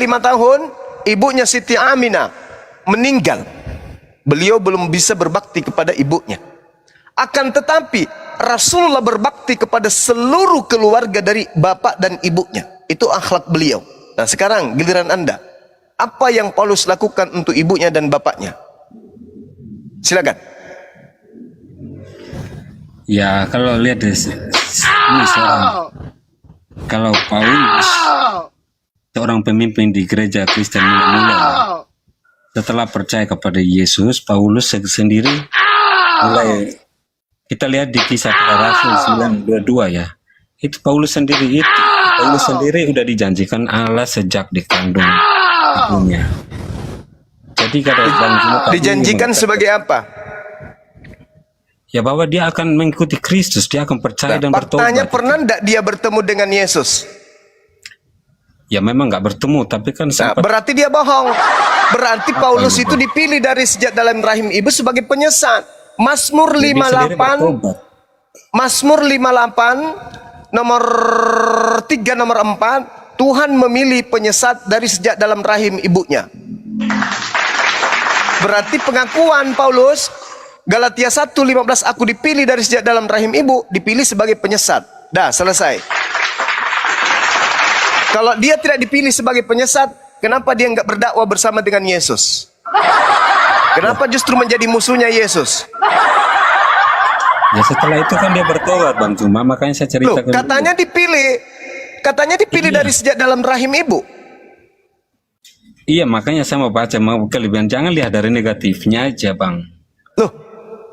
tahun, ibunya Siti Aminah meninggal. Beliau belum bisa berbakti kepada ibunya. Akan tetapi Rasulullah berbakti kepada seluruh keluarga dari bapak dan ibunya. Itu akhlak beliau. Nah sekarang giliran Anda. Apa yang Paulus lakukan untuk ibunya dan bapaknya? Silakan. Ya kalau lihat ini kalau Paulus seorang pemimpin di gereja Kristen mula-mula, setelah percaya kepada Yesus, Paulus sendiri mulai, kita lihat di Kisah Para Rasul 9:22 ya, itu Paulus sendiri udah dijanjikan Allah sejak dikandung ibunya. Jadi dijanjikan sebagai apa? Ya bahwa dia akan mengikuti Kristus, dia akan percaya dan bertobat. Pertanyaan, pernah enggak dia bertemu dengan Yesus? Ya memang nggak bertemu, tapi kan sempat. Berarti dia bohong. Berarti Paulus itu dipilih dari sejak dalam rahim ibu sebagai penyesat. Mazmur 58 nomor 3 nomor 4, Tuhan memilih penyesat dari sejak dalam rahim ibunya. Berarti pengakuan Paulus Galatia 1:15, aku dipilih dari sejak dalam rahim ibu, dipilih sebagai penyesat. Dah selesai. Kalau dia tidak dipilih sebagai penyesat, kenapa dia nggak berdakwah bersama dengan Yesus? Kenapa justru menjadi musuhnya Yesus? Ya setelah itu kan dia bertobat, Bang Cuma, makanya saya ceritakan. Katanya dipilih dari sejak dalam rahim ibu. Iya, makanya saya mau baca, mau kelebihan. Jangan lihat dari negatifnya aja, Bang. Loh,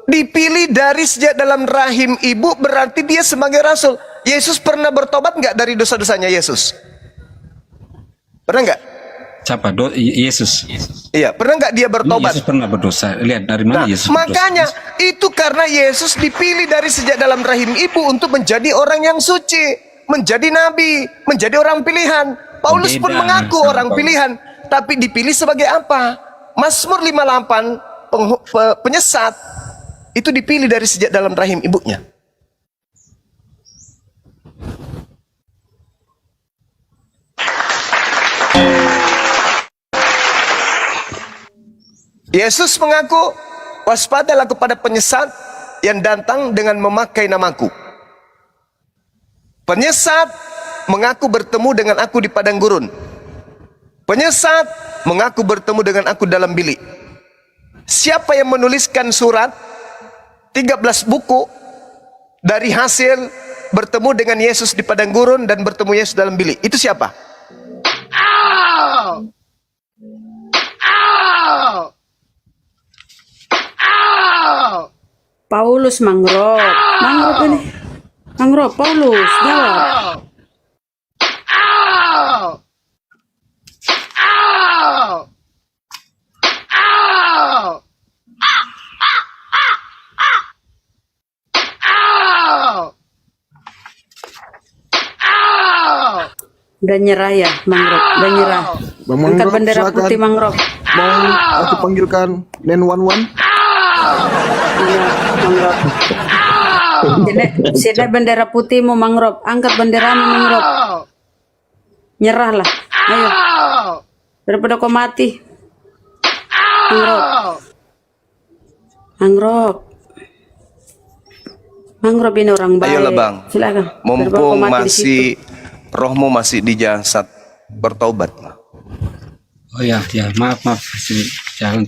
dipilih dari sejak dalam rahim ibu berarti dia sebagai rasul. Yesus pernah bertobat nggak dari dosa-dosanya Yesus? Pernah nggak? Siapa? Yesus. Iya, pernah nggak dia bertobat? Yesus pernah berdosa. Lihat dari mana Yesus makanya berdosa. Itu karena Yesus dipilih dari sejak dalam rahim ibu untuk menjadi orang yang suci, menjadi nabi, menjadi orang pilihan. Paulus pun mengaku orang pilihan, tapi dipilih sebagai apa? Mazmur 58, penyesat, itu dipilih dari sejak dalam rahim ibunya. Yesus mengaku, waspadalah kepada penyesat yang datang dengan memakai namaku. Penyesat mengaku bertemu dengan aku di padang gurun. Penyesat mengaku bertemu dengan aku dalam bilik. Siapa yang menuliskan surat 13 buku dari hasil bertemu dengan Yesus di padang gurun dan bertemu Yesus dalam bilik? Itu siapa? Paulus, Mangrove ini. Mangrove, Paulus, jawab. Udah nyerah ya, Mangrove, udah nyerah. Angkat bendera putih, Mangrove. Mau aku panggilkan 911? Iya, Mangrove. Sini bendera putihmu, Mangrove. Angkat benderamu, Mangrove. Nyerahlah, ayo. Daripada kau mati. Mangrove ini orang baik. Ayolah Bang, silakan. mumpung masih rohmu masih di jasad, bertobat. Oh ya, maaf, jangan.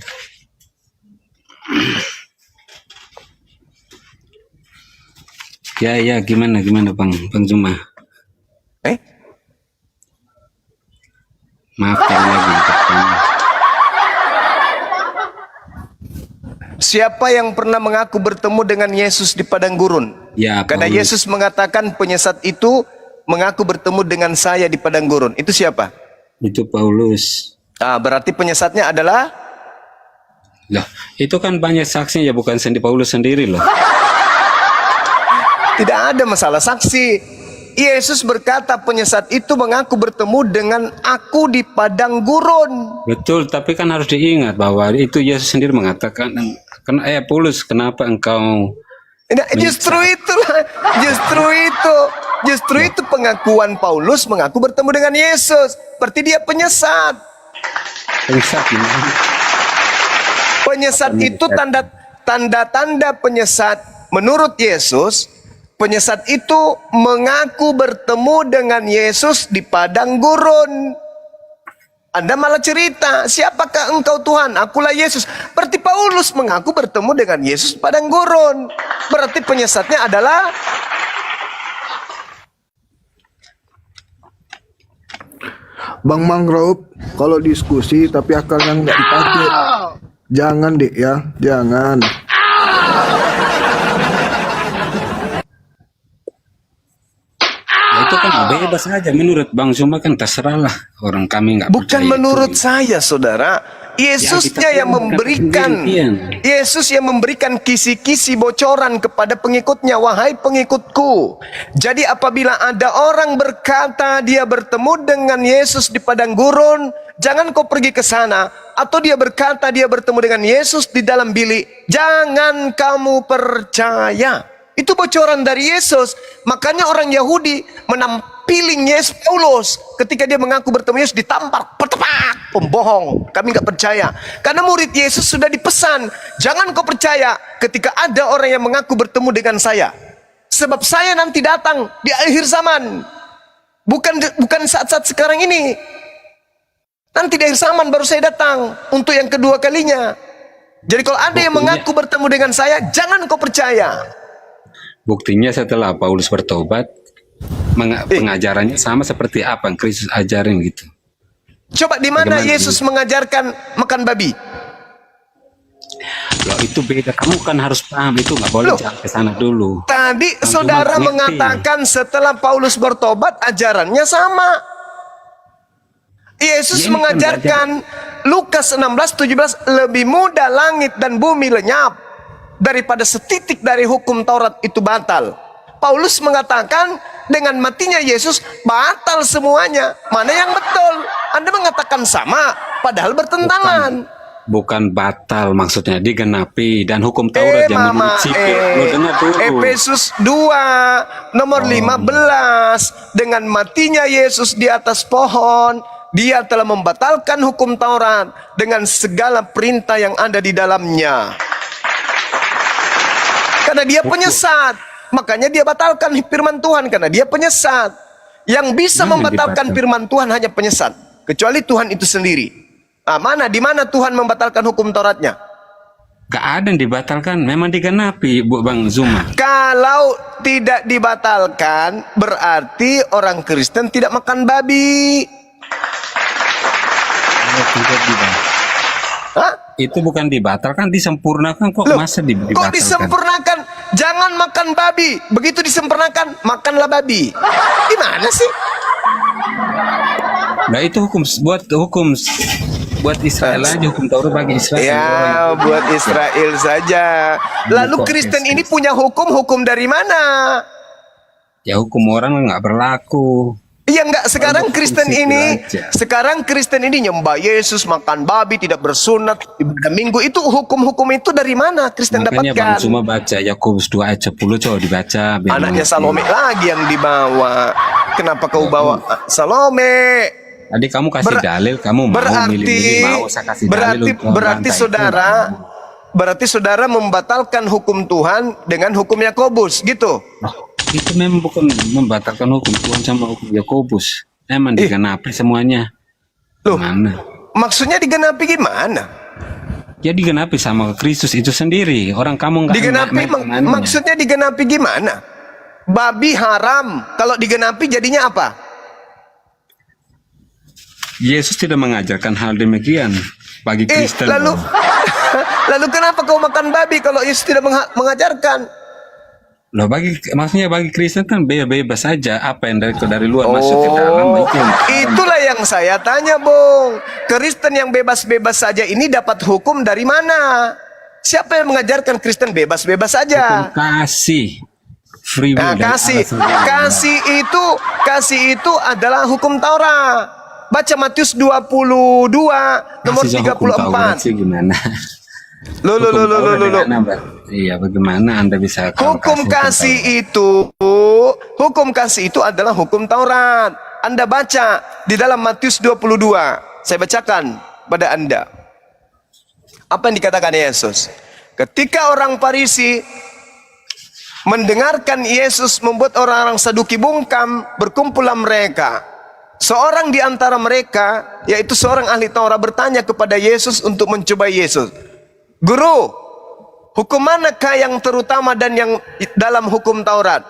Ya, gimana Bang Cuma? Maaf lagi. Siapa yang pernah mengaku bertemu dengan Yesus di padang gurun? Ya, karena Yesus mengatakan penyesat itu mengaku bertemu dengan saya di padang gurun. Itu siapa? Itu Paulus. Berarti penyesatnya adalah? Lah, itu kan banyak saksi ya, bukan sendiri Paulus sendiri loh. Tidak ada masalah saksi. Yesus berkata penyesat itu mengaku bertemu dengan aku di padang gurun. Betul, tapi kan harus diingat bahwa itu Yesus sendiri mengatakan, Paulus, kenapa engkau justru itu Justru itu pengakuan Paulus mengaku bertemu dengan Yesus. Berarti dia penyesat. Penyesat gimana? Penyesat itu tanda-tanda penyesat menurut Yesus. Penyesat itu mengaku bertemu dengan Yesus di padang gurun. Anda malah cerita, siapakah engkau Tuhan? Akulah Yesus. Berarti Paulus mengaku bertemu dengan Yesus di padang gurun. Berarti penyesatnya adalah Bang Mangrove, kalau diskusi tapi akalnya nggak dipakai, jangan deh ya, jangan. Ya, itu kan bebas saja menurut Bang Zuma, kan terserah lah, orang kami nggak bukan percaya menurut itu. saya, saudara. Yesusnya Ya, kita yang memberikan, sendirian. Yesus yang memberikan kisi-kisi bocoran kepada pengikutnya. Wahai pengikutku, jadi apabila ada orang berkata dia bertemu dengan Yesus di padang gurun, jangan kau pergi ke sana. Atau dia berkata dia bertemu dengan Yesus di dalam bilik, jangan kamu percaya. Itu bocoran dari Yesus. Makanya orang Yahudi menampiling Yesus Paulus ketika dia mengaku bertemu Yesus, ditampar, bertepak, pembohong, kami nggak percaya. Karena murid Yesus sudah dipesan, jangan kau percaya ketika ada orang yang mengaku bertemu dengan saya. Sebab saya nanti datang di akhir zaman. Bukan saat-saat sekarang ini. Nanti di akhir zaman baru saya datang untuk yang kedua kalinya. Jadi kalau ada yang mengaku bertemu dengan saya, jangan kau percaya. Buktinya setelah Paulus bertobat, pengajarannya sama seperti apa yang Kristus ajarin gitu. Coba di mana Bagaimana Yesus mengajarkan makan babi? Loh, itu beda. Kamu kan harus paham, itu nggak boleh Loh. jangan ke sana dulu. Tadi Bang saudara Zuma ngerti. mengatakan setelah Paulus bertobat ajarannya sama. Yesus Ya, ini kan mengajarkan Lukas 16:17, lebih mudah langit dan bumi lenyap daripada setitik dari hukum Taurat itu batal. Paulus mengatakan dengan matinya Yesus batal semuanya. Mana yang betul? Anda mengatakan sama, padahal bertentangan. Bukan batal, maksudnya digenapi, dan hukum Taurat yang menurut sipil. Lo dengar dulu. Efesus 2 nomor 15, dengan matinya Yesus di atas pohon, dia telah membatalkan hukum Taurat dengan segala perintah yang ada di dalamnya. Karena dia penyesat, makanya dia batalkan firman Tuhan, karena dia penyesat. Yang bisa membatalkan firman Tuhan hanya penyesat, kecuali Tuhan itu sendiri. Nah, di mana Tuhan membatalkan hukum Tauratnya? Gak ada yang dibatalkan, memang digenapi, Bu Bang Zuma. Kalau tidak dibatalkan, berarti orang Kristen tidak makan babi. Hah? Itu bukan dibatalkan, disempurnakan kok. Loh, Masa kok dibatalkan? disempurnakan? Jangan makan babi. Begitu disempurnakan, makanlah babi. Gimana sih? Nah, itu buat Israel aja, hukum Taurat bagi Israel. Ya, buat Israel saja. Lalu Kristen ini punya hukum dari mana? Ya, hukum orang nggak berlaku. Iya enggak, sekarang Hukum Kristen sipil ini, aja. sekarang Kristen ini nyembah Yesus, makan babi, tidak bersunat, ibadah minggu. Itu hukum-hukum itu dari mana Kristen Makanya Bang dapatkan? Zuma baca Yakobus 2 ayat 10, coba dibaca. biar Anaknya mengerti. Salome lagi yang dibawa. Kenapa kau bawa Salome? Tadi kamu kasih dalil, kamu mau milih-milih, mau saya kasih dalil untuk berarti membantah itu. berarti saudara membatalkan hukum Tuhan dengan hukum Yakobus, gitu. Loh, itu memang bukan membatalkan hukum Tuhan sama hukum Yakobus. Emang digenapi semuanya. Loh, Mana? maksudnya digenapi gimana? Ya digenapi sama Kristus itu sendiri. Orang kamu nggak Digenapi maknanya. maksudnya digenapi gimana? Babi haram, kalau digenapi jadinya apa? Yesus tidak mengajarkan hal demikian bagi Kristen. Lalu lalu kenapa kau makan babi kalau Yesus tidak mengajarkan? Loh, maksudnya bagi Kristen kan bebas saja, apa yang dari luar masuk ke dalam itu. Itulah yang saya tanya, Bung. Kristen yang bebas-bebas saja ini dapat hukum dari mana? Siapa yang mengajarkan Kristen bebas-bebas saja? Hukum kasih. Free will Nah, dari kasih. Allah sendiri. Kasih itu adalah hukum Taurat. Baca Matius 22 nomor Kasih sama hukum Taurat 34. sih gimana? Lo. Bagaimana, Mbak? Iya, bagaimana Anda bisa Hukum kasih itu adalah hukum Taurat. Anda baca di dalam Matius 22. Saya bacakan pada Anda. Apa yang dikatakan Yesus? Ketika orang Farisi mendengarkan Yesus membuat orang-orang Saduki bungkam, berkumpulah mereka. Seorang di antara mereka, yaitu seorang ahli Taurat, bertanya kepada Yesus untuk mencobai Yesus. Guru, hukum manakah yang terutama dan yang dalam hukum Taurat?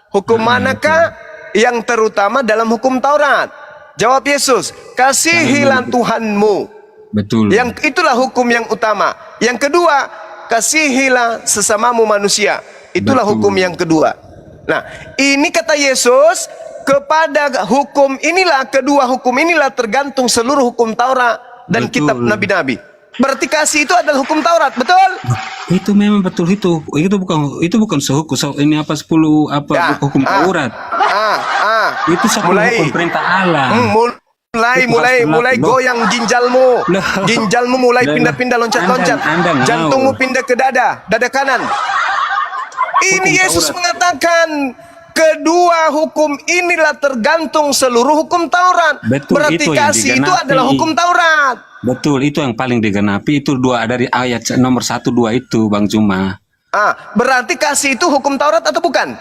Hukum manakah yang terutama dalam hukum Taurat? Jawab Yesus, kasihilah Tuhanmu. Betul. Yang itulah hukum yang utama. Yang kedua, kasihilah sesamamu manusia. Itulah Betul. hukum yang kedua. Nah, ini kata Yesus, kepada hukum inilah, kedua hukum inilah tergantung seluruh hukum Taurat dan Betul. kitab nabi-nabi. Berarti kasih itu adalah hukum Taurat, betul? Itu memang betul itu. Itu bukan sehukum. Ini apa 10 apa Ya, hukum Taurat. Itu 10 hukum perintah Allah. Mulai goyang ginjalmu. Loh. Ginjalmu mulai Loh. pindah-pindah loncat-loncat. Anda mau. Jantungmu pindah ke dada kanan. Ini Hukum Yesus Taurat. mengatakan kedua hukum inilah tergantung seluruh hukum Taurat. Betul, Berarti itu yang kasih itu digenapi. adalah hukum Taurat. Betul, itu yang paling digenapi. Itu dua dari ayat nomor 1, 2 itu, Bang Juma. Berarti kasih itu hukum Taurat atau bukan?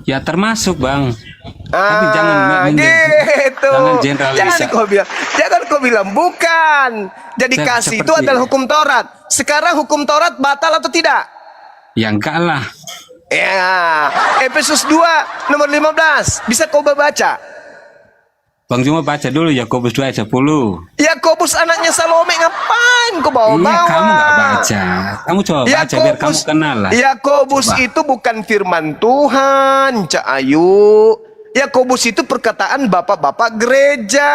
Ya termasuk, Bang. Tapi jangan gitu. jangan generalisasi. Jangan kau bilang bukan. Jadi kasih itu adalah hukum Taurat. Sekarang hukum Taurat batal atau tidak? Ya enggak lah. Ya, Efesus 2 nomor 15. Bisa kau baca? Bang Juma baca dulu Yakobus 2 ayat 10. Yakobus anaknya Salome, ngapain kau bawa-bawa? Iya, kamu nggak baca. Kamu coba baca biar kamu kenal lah. Yakobus Coba. itu bukan firman Tuhan, Cak Ayu. Yakobus itu perkataan bapak-bapak gereja.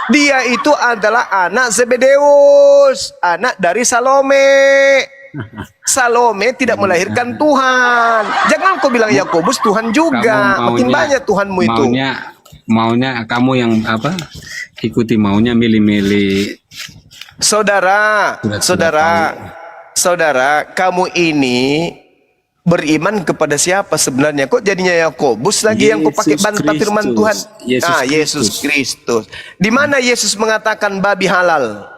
Dia itu adalah anak Zebedeus, anak dari Salome. Salome tidak melahirkan Tuhan. Jangan kau bilang Yakobus Tuhan juga. Kamu Makin banyak Tuhanmu itu. Maunya kamu yang apa? Ikuti maunya milih-milih. Saudara, kamu ini beriman kepada siapa sebenarnya? Kok jadinya Yakobus lagi yang kau pakai bantah firman Tuhan? Yesus Kristus. Di mana Yesus mengatakan babi halal?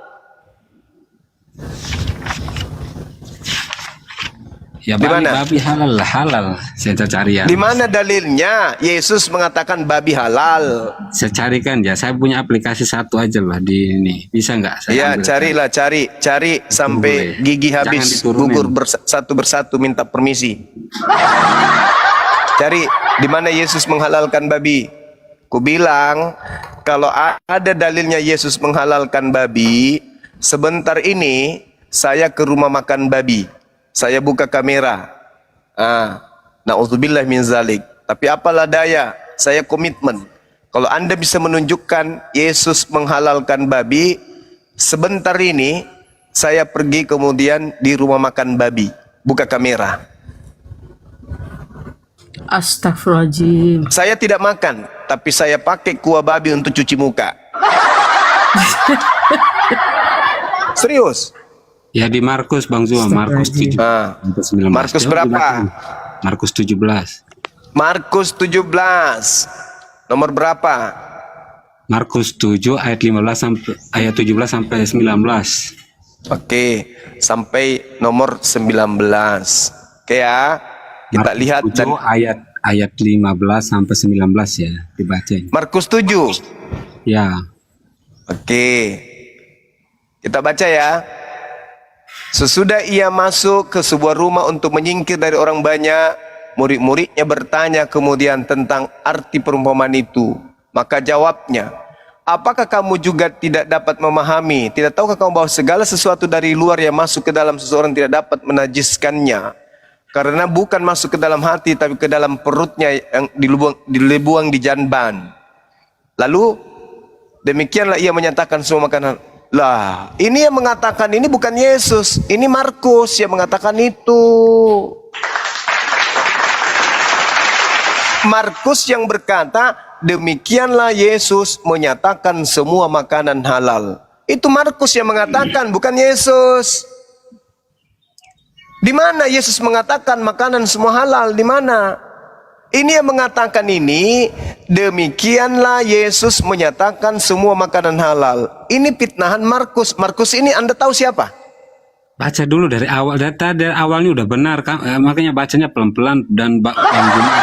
Ya Di mana? babi halal. Saya cari ya. Di mana dalilnya Yesus mengatakan babi halal? Saya carikan ya. Saya punya aplikasi satu aja lah di ini. Bisa nggak? Saya Ya, ambil. cari sampai Boleh. gigi Jangan habis, diturunin. gugur satu persatu minta permisi. Cari di mana Yesus menghalalkan babi. Ku bilang kalau ada dalilnya Yesus menghalalkan babi, sebentar ini saya ke rumah makan babi. Saya buka kamera. Na'udzubillah min zalik. Tapi apalah daya, saya komitmen. Kalau Anda bisa menunjukkan Yesus menghalalkan babi, sebentar ini saya pergi kemudian di rumah makan babi. Buka kamera. Astagfirullahaladzim. Saya tidak makan, tapi saya pakai kuah babi untuk cuci muka. Serius. Ya di Markus Bang Zuma, Markus 7 sampai 19. Markus Coba berapa? dibacain. Markus 17. Markus 17. Nomor berapa? Markus 7 ayat 15 sampai ayat 17 sampai 19. Oke, sampai nomor 19. Oke ya. Kita Markus lihat 7 ayat 15 sampai 19 ya, dibacain. Markus 7. Ya. Oke. Kita baca ya. Sesudah ia masuk ke sebuah rumah untuk menyingkir dari orang banyak, murid-muridnya bertanya kemudian tentang arti perumpamaan itu. Maka jawabnya, apakah kamu juga tidak dapat memahami? Tidak tahukah kamu bahwa segala sesuatu dari luar yang masuk ke dalam seseorang tidak dapat menajiskannya? Karena bukan masuk ke dalam hati, tapi ke dalam perutnya yang dibuang di jamban. Lalu demikianlah ia menyatakan semua makanan. Lah, ini yang mengatakan ini bukan Yesus, ini Markus yang mengatakan itu. Markus yang berkata, demikianlah Yesus menyatakan semua makanan halal. Itu Markus yang mengatakan, bukan Yesus. Di mana Yesus mengatakan makanan semua halal? Di mana? Ini yang mengatakan ini, demikianlah Yesus menyatakan semua makanan halal. Ini fitnahan Markus. Markus ini Anda tahu siapa? Baca dulu dari awal, dari awalnya udah benar, makanya bacanya pelan-pelan dan Bang Juma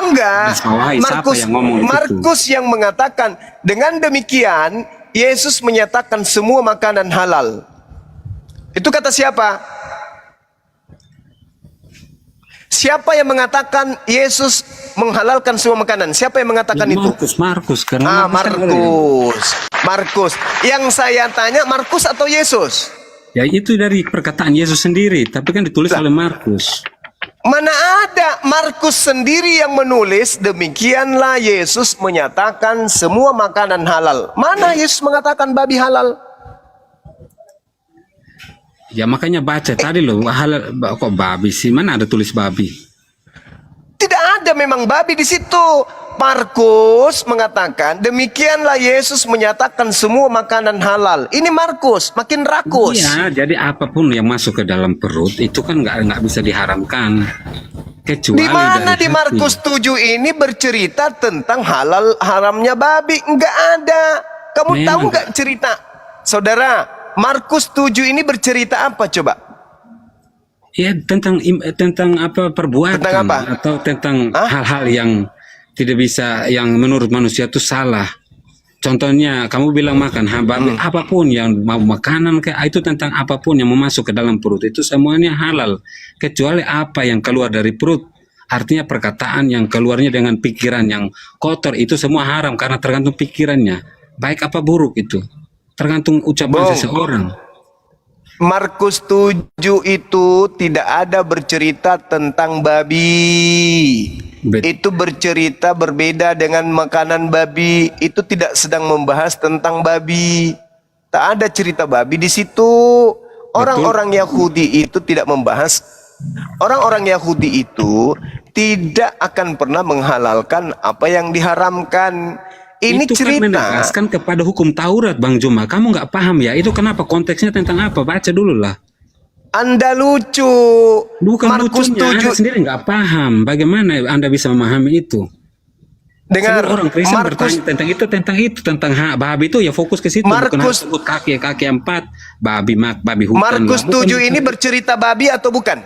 Enggak. Markus yang ngomong di situ. Markus yang mengatakan, dengan demikian Yesus menyatakan semua makanan halal. Itu kata siapa? Siapa yang mengatakan Yesus menghalalkan semua makanan? Siapa yang mengatakan itu? Markus. Karena Markus. Yang saya tanya, Markus atau Yesus? Ya itu dari perkataan Yesus sendiri, tapi kan ditulis oleh Markus. Mana ada Markus sendiri yang menulis, demikianlah Yesus menyatakan semua makanan halal. Mana Yesus mengatakan babi halal? Ya makanya baca tadi loh, halal kok babi sih? Mana ada tulis babi? Tidak ada memang babi di situ. Markus mengatakan demikianlah Yesus menyatakan semua makanan halal. Ini Markus makin rakus. Iya, jadi apapun yang masuk ke dalam perut itu kan nggak bisa diharamkan. Kecuali di mana dari di Markus 7 ini bercerita tentang halal haramnya babi? Enggak ada. Kamu Memang tahu nggak cerita? Saudara, Markus 7 ini bercerita apa coba? Ya tentang apa perbuatan Tentang apa? atau tentang hal-hal yang tidak bisa, yang menurut manusia itu salah. Contohnya kamu bilang makan babi, apapun yang mau makanan kayak itu, tentang apapun yang mau masuk ke dalam perut itu semuanya halal, kecuali apa yang keluar dari perut. Artinya perkataan yang keluarnya dengan pikiran yang kotor itu semua haram, karena tergantung pikirannya, baik apa buruk itu tergantung ucapan seseorang. Markus 7 itu tidak ada bercerita tentang babi. Itu bercerita berbeda dengan makanan babi. Itu tidak sedang membahas tentang babi. Tak ada cerita babi di situ. Orang-orang Yahudi itu tidak membahas. Orang-orang Yahudi itu tidak akan pernah menghalalkan apa yang diharamkan. Ini itu cerita kan menegaskan kepada hukum Taurat, Bang Juma. Kamu nggak paham ya? Itu kenapa, konteksnya tentang apa? Baca dulu lah. Anda lucu. Bukan Markus lucunya, 7 Anda sendiri nggak paham. Bagaimana Anda bisa memahami itu? dengar orang Kristen Markus bertanya tentang babi itu, ya fokus ke situ. Bukan harus sebut kaki 4, babi hutan. Markus 7 ini bercerita babi atau bukan?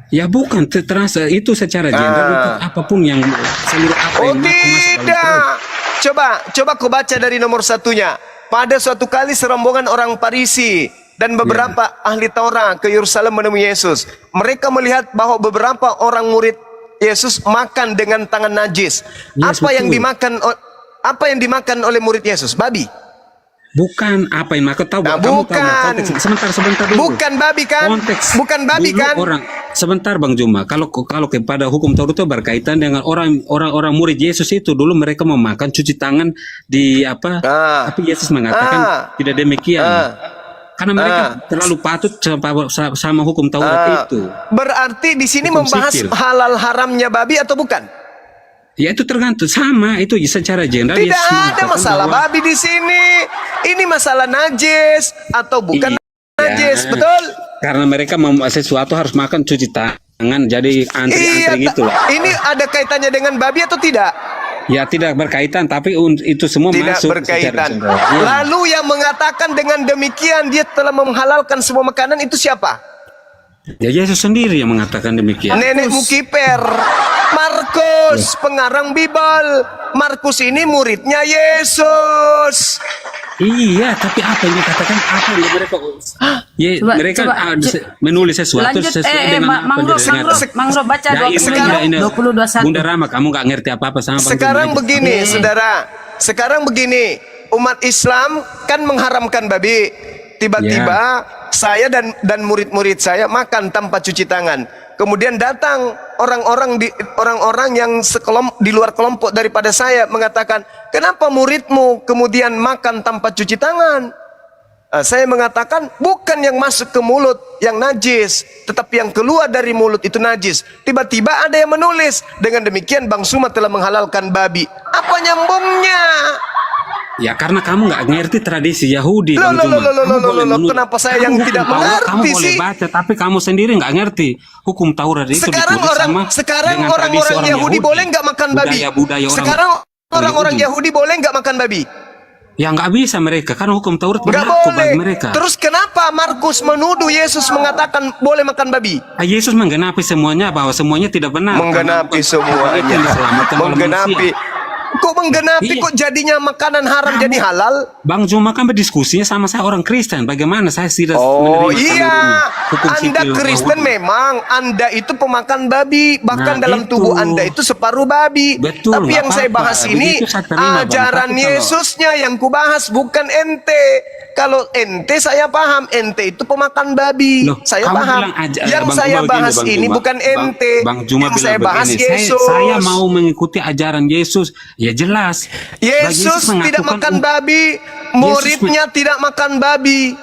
Ya bukan, terasa itu secara general untuk apapun yang seluruh apa yang tidak. Coba kau baca dari nomor 1-nya. Pada suatu kali serombongan orang Farisi dan beberapa ahli Taurat ke Yerusalem menemui Yesus. Mereka melihat bahwa beberapa orang murid Yesus makan dengan tangan najis. Apa yang dimakan oleh murid Yesus? Babi. Bukan apa yang makan, tahu? Nah, bukan. Sebentar dulu. Bukan babi kan? Konteks. Bukan babi Dulu kan? Sebentar Bang Juma. Kalau kepada hukum Taurat itu berkaitan dengan orang murid Yesus itu dulu mereka memakan cuci tangan di apa? Tapi Yesus mengatakan tidak demikian. Karena mereka terlalu patut sama hukum Taurat itu. Berarti di sini Hukum membahas sipil. halal haramnya babi atau bukan? Ya itu tergantung, sama itu secara general. Tidak ada masalah babi di sini. Ini masalah najis atau bukan najis, betul? Karena mereka sesuatu harus makan cuci tangan, jadi antri gitu lah. Ini ada kaitannya dengan babi atau tidak? Ya tidak berkaitan, tapi itu semua tidak masuk berkaitan. secara general. Lalu yang mengatakan dengan demikian dia telah menghalalkan semua makanan itu siapa? Ya Yesus sendiri yang mengatakan demikian. Nenek Mukiper, Markus, pengarang Bible. Markus ini muridnya Yesus. Iya, tapi apa yang dikatakan, apa yang mereka menulis sesuatu Lanjut, sesuai dengan apa yang didengar. Mangrove baca 20-21. Bunda Rama, kamu nggak ngerti apa-apa sama Bang Sekarang Juma. begini, saudara. Sekarang begini, umat Islam kan mengharamkan babi. Tiba-tiba saya dan murid-murid saya makan tanpa cuci tangan. Kemudian datang orang-orang yang di luar kelompok daripada saya mengatakan, kenapa muridmu kemudian makan tanpa cuci tangan? Saya mengatakan, bukan yang masuk ke mulut yang najis, tetapi yang keluar dari mulut itu najis. Tiba-tiba ada yang menulis, dengan demikian Bang Suma telah menghalalkan babi. Apa nyambungnya? Ya karena kamu nggak ngerti tradisi Yahudi, Loh, Bang loh, Juma. loh, loh, Kamu loh, boleh loh, menurut- kenapa saya yang hukum tidak Taurat, kamu mengerti boleh sih? baca, tapi kamu sendiri nggak ngerti hukum Taurat itu Sekarang ditulis sama sekarang dengan tradisi orang-orang Yahudi boleh nggak makan babi? budaya orang Sekarang orang-orang Yahudi. Yahudi boleh nggak makan babi? Ya nggak bisa mereka, karena hukum Taurat Nggak berlaku boleh. bagi mereka. Terus kenapa Markus menuduh Yesus mengatakan boleh makan babi? Yesus menggenapi semuanya, bahwa semuanya tidak benar. Menggenapi Karena bukan semuanya. itu yang diselamatkan oleh Menggenapi. manusia. Kok menggenapi? Iya. Kok jadinya makanan haram jadi halal? Bang Juma kan berdiskusinya sama saya orang Kristen. Bagaimana saya tidak Oh menerima iya, seluruhnya hukum Anda sipil Kristen Yahudi. memang Anda itu pemakan babi, bahkan Nah, dalam itu. tubuh Anda itu separuh babi. Betul, Tapi nggak yang saya apa-apa. bahas ini Begitu saya terima, Bang. ajaran Tapi kalau- Yesusnya yang kubahas, bukan ente. Kalau ente saya paham, ente itu pemakan babi. Loh, Saya kamu paham. bilang aja, Yang Bang saya Juma begini, bahas Bang ini Juma. bukan ente. Bang Juma yang bilang saya bahas begini, Yesus. saya mau mengikuti ajaran Yesus. Ya jelas. Yesus tidak makan babi, muridnya tidak makan babi.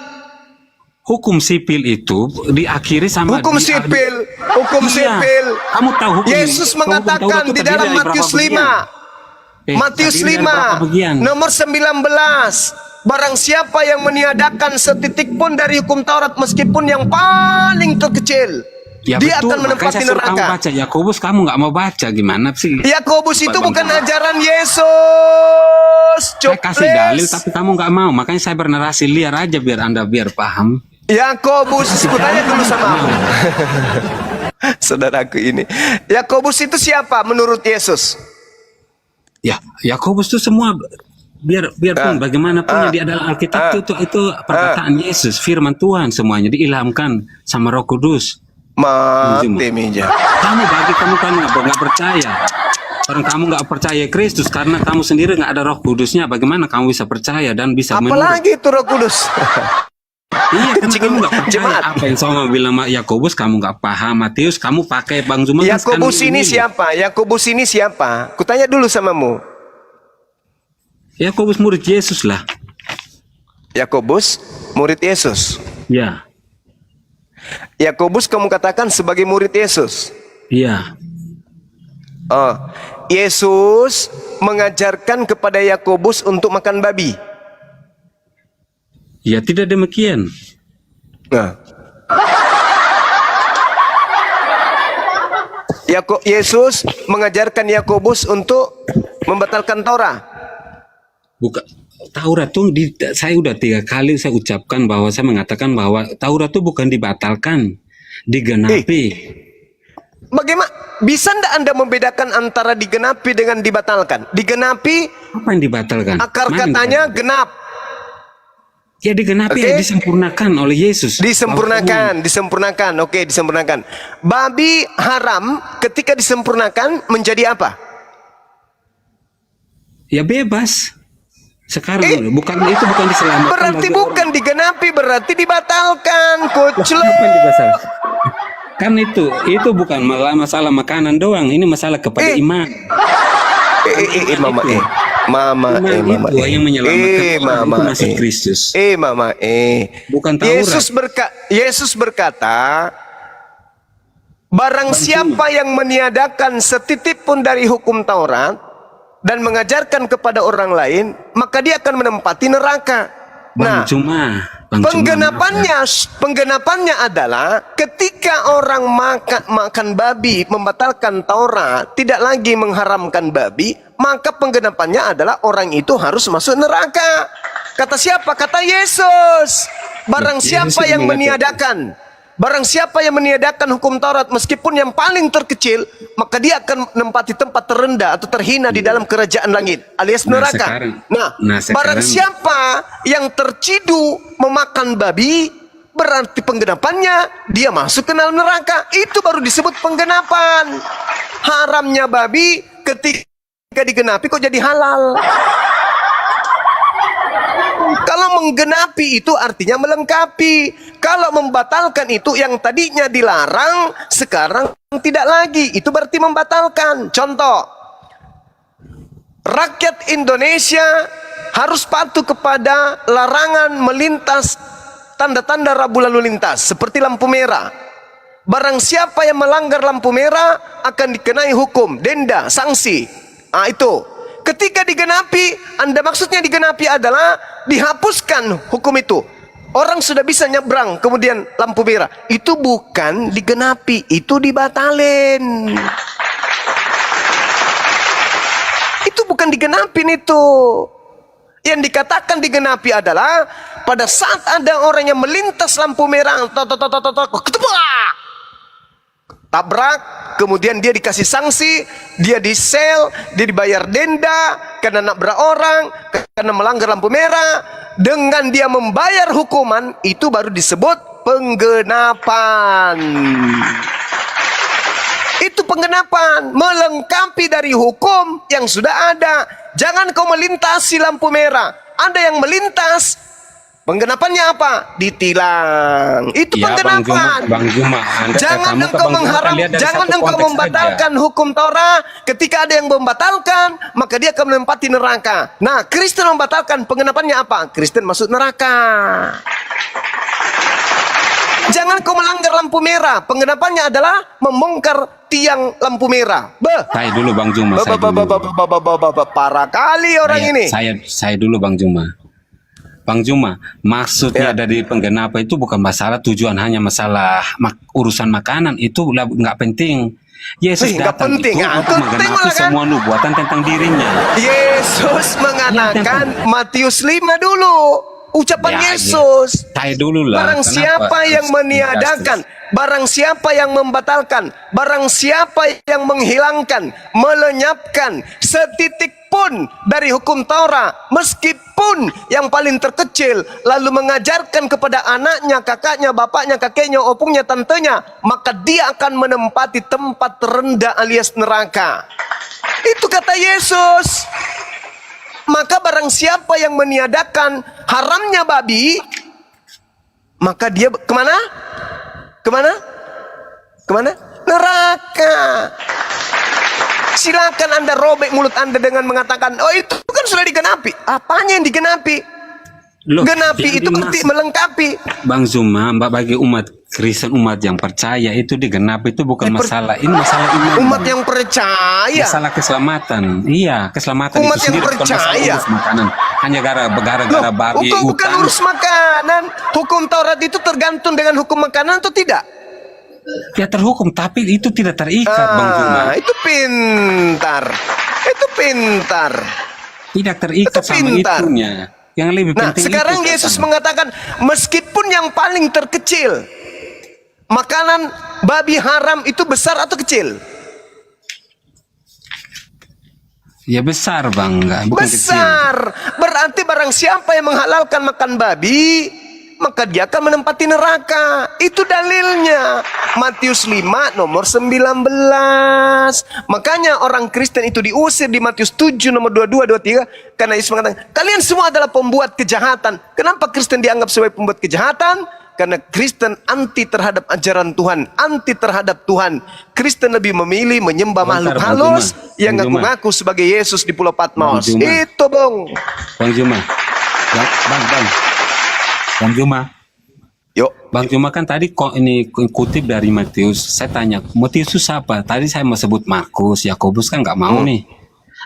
Hukum sipil itu diakhiri sama Hukum sipil, hukum Iya. sipil. Kamu tahu hukum Yesus hukum mengatakan Taurat itu di terdiri dalam dari Matius berapa 5. bagian? Matius terdiri dari 5 berapa bagian? nomor 19. Barang siapa yang meniadakan setitik pun dari hukum Taurat meskipun yang paling terkecil, Ya dia betul, akan makanya menempati saya suruh kamu neraka. baca Yakobus, kamu nggak mau baca, gimana sih? Yakobus itu Bang bukan Juma. ajaran Yesus. Saya kasih Coples. dalil tapi kamu nggak mau, makanya saya bernarasi liar aja biar Anda biar paham. Yakobus, kutanya dulu sama aku. Saudaraku ini, Yakobus itu siapa menurut Yesus? Ya, Yakobus itu semua biarpun bagaimanapun yang di dalam Alkitab itu perkataan Yesus, firman Tuhan semuanya diilhamkan sama Roh Kudus. Mati meja. Kamu kan nggak percaya. Orang kamu nggak percaya Kristus karena kamu sendiri nggak ada Roh Kudusnya. Bagaimana kamu bisa percaya dan bisa menurut? Apalagi itu Roh Kudus? Iya, karena kamu nggak percaya Jemaat. apa yang sama bilang Yakobus, kamu nggak paham. Matius, kamu pakai Bang Zuma. kan Yakobus sekarang ini ini. siapa? Yakobus ini siapa? Kutanya dulu samamu. Yakobus murid Yesus lah. Yakobus murid Yesus. Ya, Yakobus kamu katakan sebagai murid Yesus. iya. Oh, Yesus mengajarkan kepada Yakobus untuk makan babi. Ya tidak demikian. Nah. Yesus mengajarkan Yakobus untuk membatalkan Torah. Bukan Taurat tuh saya udah 3 kali saya ucapkan bahwa saya mengatakan bahwa Taurat tuh bukan dibatalkan, digenapi. Bagaimana bisa ndak Anda membedakan antara digenapi dengan dibatalkan? Digenapi Apa yang dibatalkan? akar Mana yang katanya dibatalkan? genap, Ya digenapi, Oke. ya disempurnakan oleh Yesus. disempurnakan. Oke, disempurnakan. Babi haram ketika disempurnakan menjadi apa? Ya bebas. Sekarang bukan diselamatkan. Berarti bagi bukan digenapi, berarti dibatalkan. orang. Kucluk. Apa yang dibatalkan? Kan itu bukan masalah makanan doang, ini masalah kepada iman. Mama Iman itu yang menyelamatkan orang, Mama itu masih Kristus. Mama Bukan Taurat. Yesus berkata, barang siapa yang meniadakan setitik pun dari hukum Taurat dan mengajarkan kepada orang lain, maka dia akan menempati neraka. Bang Cuma, Penggenapannya adalah ketika orang makan babi membatalkan Taurat, tidak lagi mengharamkan babi, maka penggenapannya adalah orang itu harus masuk neraka. Kata siapa? Kata Yesus. Barang siapa yang meniadakan hukum Taurat meskipun yang paling terkecil, maka dia akan menempati tempat terendah atau terhina di dalam kerajaan langit alias neraka. Sekarang, Barang siapa yang tercidu memakan babi, berarti penggenapannya dia masuk ke dalam neraka. Itu baru disebut penggenapan. Haramnya babi ketika digenapi kok jadi halal. Kalau menggenapi itu artinya melengkapi. Kalau membatalkan itu yang tadinya dilarang sekarang tidak lagi. Itu berarti membatalkan. Contoh, rakyat Indonesia harus patuh kepada larangan melintas tanda-tanda rambu lalu lintas seperti lampu merah. Barang siapa yang melanggar lampu merah akan dikenai hukum, denda, sanksi. Itu. Ketika digenapi, Anda maksudnya digenapi adalah dihapuskan hukum itu. Orang sudah bisa nyebrang, kemudian lampu merah. Itu bukan digenapi, itu dibatalin. Itu bukan digenapin itu. Yang dikatakan digenapi adalah pada saat ada orang yang melintas lampu merah, ketebak, tabrak, kemudian dia dikasih sanksi, dia disel, dia dibayar denda karena nabrak orang, karena melanggar lampu merah. Dengan dia membayar hukuman, itu baru disebut penggenapan. Itu penggenapan, melengkapi dari hukum yang sudah ada. Jangan kau melintasi lampu merah. Ada yang melintas, penggenapannya apa? Ditilang. Itu Ya, penggenapan. Bang Juma, jangan kamu ke engkau Bang Juma mengharam, lihat dari jangan satu engkau konteks membatalkan hukum Torah. Ketika ada yang membatalkan, maka dia akan menempati neraka. Nah, Kristen membatalkan, penggenapannya apa? Kristen masuk neraka. Jangan kau melanggar lampu merah. Penggenapannya adalah membongkar tiang lampu merah. Saya dulu Bang Juma. Saya dulu. Parah kali orang ini. Saya dulu Bang Juma. Bang Juma, maksudnya dari penggenapan itu bukan masalah tujuan, hanya masalah urusan makanan itu nggak penting. Yesus Nggak datang penting. itu untuk Penting menggenapi malah kan? semua nubuatan tentang dirinya. Yesus mengatakan Matius 5 dulu. Ucapan Ya, Yesus. Saya dulu lah. Barang Kenapa? siapa yang meniadakan, barang siapa yang membatalkan, barang siapa yang menghilangkan, melenyapkan setitik pun dari hukum Taurat, meskipun yang paling terkecil, lalu mengajarkan kepada anaknya, kakaknya, bapaknya, kakeknya, opungnya, tantenya, maka dia akan menempati tempat terendah alias neraka. Itu kata Yesus. Maka barang siapa yang meniadakan haramnya babi, maka dia kemana? Kemana? Kemana? Neraka. Silakan Anda robek mulut Anda dengan mengatakan, oh itu kan sudah digenapi. Apanya yang digenapi? Loh, Genapi yang itu berarti dimaksud- melengkapi. Bang Zuma, Mbak, bagi umat Kristen, umat yang percaya itu digenapi itu bukan masalah. Ini masalah iman. Umat yang percaya. Masalah keselamatan. Iya, keselamatan Umat itu yang sendiri bukan masalah percaya. urus makanan. Hanya gara-gara babi Hukum bukan hutan. urus makanan. Hukum Taurat itu tergantung dengan hukum makanan atau tidak? Ya terhukum, tapi itu tidak terikat, Bang Zuma. Itu pintar. Itu pintar. Tidak terikat Itu sama pintar. itunya. Yang lebih Nah, penting sekarang itu, Yesus Bang. mengatakan, meskipun yang paling terkecil, makanan babi haram itu besar atau kecil? Ya besar, Bang, enggak, bukan kecil. Besar. Berarti barang siapa yang menghalalkan makan babi, maka dia akan menempati neraka. Itu dalilnya. Matius 5 nomor 19. Makanya orang Kristen itu diusir di Matius 7 nomor 22, 23. Karena Yesus mengatakan, kalian semua adalah pembuat kejahatan. Kenapa Kristen dianggap sebagai pembuat kejahatan? Karena Kristen anti terhadap ajaran Tuhan, anti terhadap Tuhan. Kristen lebih memilih menyembah makhluk Bang halus Juma. yang Bang Juma. ngaku-ngaku sebagai Yesus di Pulau Patmos. Bang Juma. Itu, Bung. Bang Juma. Bang Juma. Yuk. Bang Juma kan tadi kok ini kutip dari Matius. Saya tanya, Matius itu siapa? Tadi saya mau sebut Markus, Yakobus kan nggak mau nih.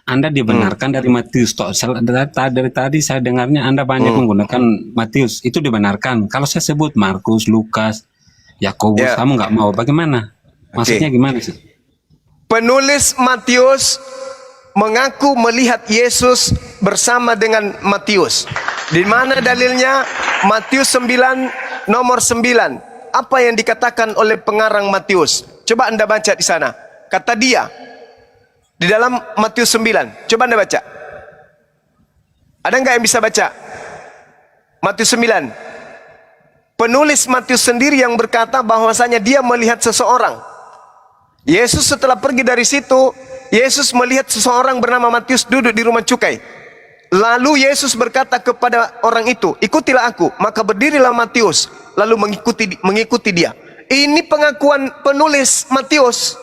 Anda dibenarkan dari Matius. Dari tadi saya dengarnya Anda banyak menggunakan Matius. Itu dibenarkan. Kalau saya sebut Markus, Lukas, Yakobus, Ya. kamu nggak mau. Bagaimana? Maksudnya gimana sih? Penulis Matius mengaku melihat Yesus bersama dengan Matius. Di mana dalilnya? Matius 9 nomor 9. Apa yang dikatakan oleh pengarang Matius? Coba Anda baca di sana. Kata dia di dalam Matius 9. Coba Anda baca. Ada nggak yang bisa baca? Matius 9. Penulis Matius sendiri yang berkata bahwasanya dia melihat seseorang. Yesus setelah pergi dari situ, Yesus melihat seseorang bernama Matius duduk di rumah cukai. Lalu Yesus berkata kepada orang itu, ikutilah aku. Maka berdirilah Matius, lalu mengikuti dia. Ini pengakuan penulis Matius.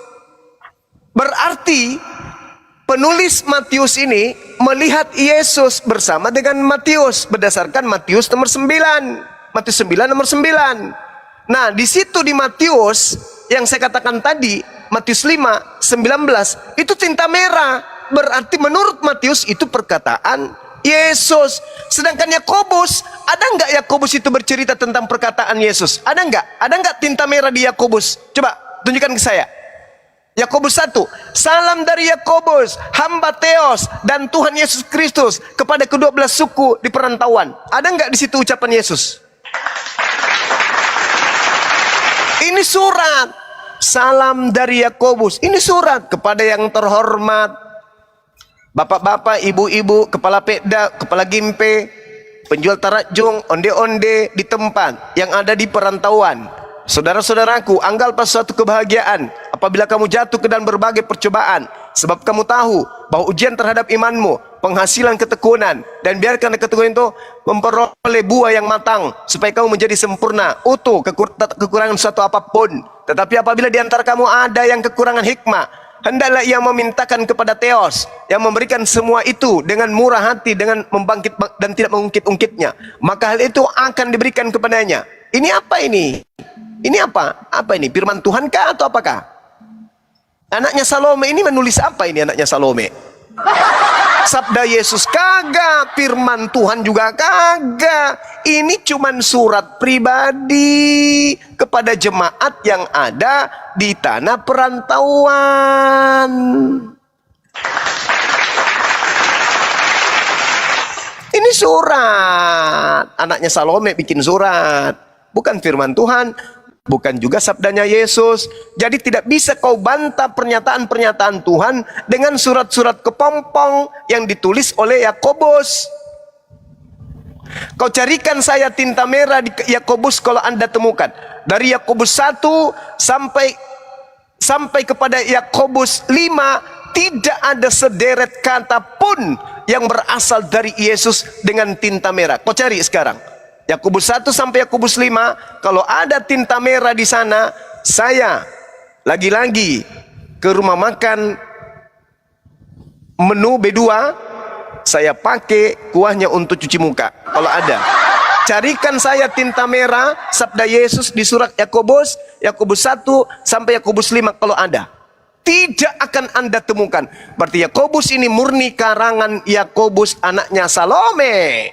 Berarti penulis Matius ini melihat Yesus bersama dengan Matius berdasarkan Matius nomor 9. Matius 9 nomor 9. Nah, di situ di Matius yang saya katakan tadi, Matius 5, 19, itu tinta merah. berarti menurut Matius itu perkataan Yesus. Sedangkan Yakobus, ada nggak Yakobus itu bercerita tentang perkataan Yesus? Ada nggak? Ada nggak tinta merah di Yakobus? Coba tunjukkan ke saya. Yakobus 1, salam dari Yakobus, hamba Theos dan Tuhan Yesus Kristus kepada ke-12 suku di perantauan. Ada nggak di situ ucapan Yesus? Ini surat, salam dari Yakobus. Ini surat kepada yang terhormat, bapak-bapak, ibu-ibu, kepala pekda, kepala gimpe, penjual tarajung, onde-onde di tempat yang ada di perantauan. Saudara-saudaraku, anggaplah suatu kebahagiaan apabila kamu jatuh ke dalam berbagai percobaan, sebab kamu tahu bahwa ujian terhadap imanmu penghasilan ketekunan, dan biarkan ketekunan itu memperoleh buah yang matang supaya kamu menjadi sempurna, utuh, kekurangan suatu apapun. Tetapi apabila di antara kamu ada yang kekurangan hikmah, hendaklah ia memintakan kepada Theos yang memberikan semua itu dengan murah hati, dengan membangkit dan tidak mengungkit-ungkitnya, maka hal itu akan diberikan kepadanya. Ini apa ini? Ini apa? Apa ini? Firman Tuhan kah atau apakah? Anaknya Salome ini menulis apa ini anaknya Salome? Sabda Yesus kagak, firman Tuhan juga kagak. Ini cuman surat pribadi kepada jemaat yang ada di tanah perantauan. Ini surat. Anaknya Salome bikin surat. Bukan firman Tuhan, bukan juga sabdanya Yesus. Jadi tidak bisa kau bantah pernyataan-pernyataan Tuhan dengan surat-surat kepompong yang ditulis oleh Yakobus. Kau carikan saya tinta merah di Yakobus kalau Anda temukan. Dari Yakobus 1 sampai kepada Yakobus 5, tidak ada sederet kata pun yang berasal dari Yesus dengan tinta merah. Kau cari sekarang. Yakobus 1 sampai Yakobus 5, kalau ada tinta merah di sana, saya lagi-lagi ke rumah makan menu B2, saya pakai kuahnya untuk cuci muka. Kalau ada, carikan saya tinta merah sabda Yesus di surat Yakobus, Yakobus 1 sampai Yakobus 5 kalau ada. Tidak akan Anda temukan. Berarti Yakobus ini murni karangan Yakobus anaknya Salome.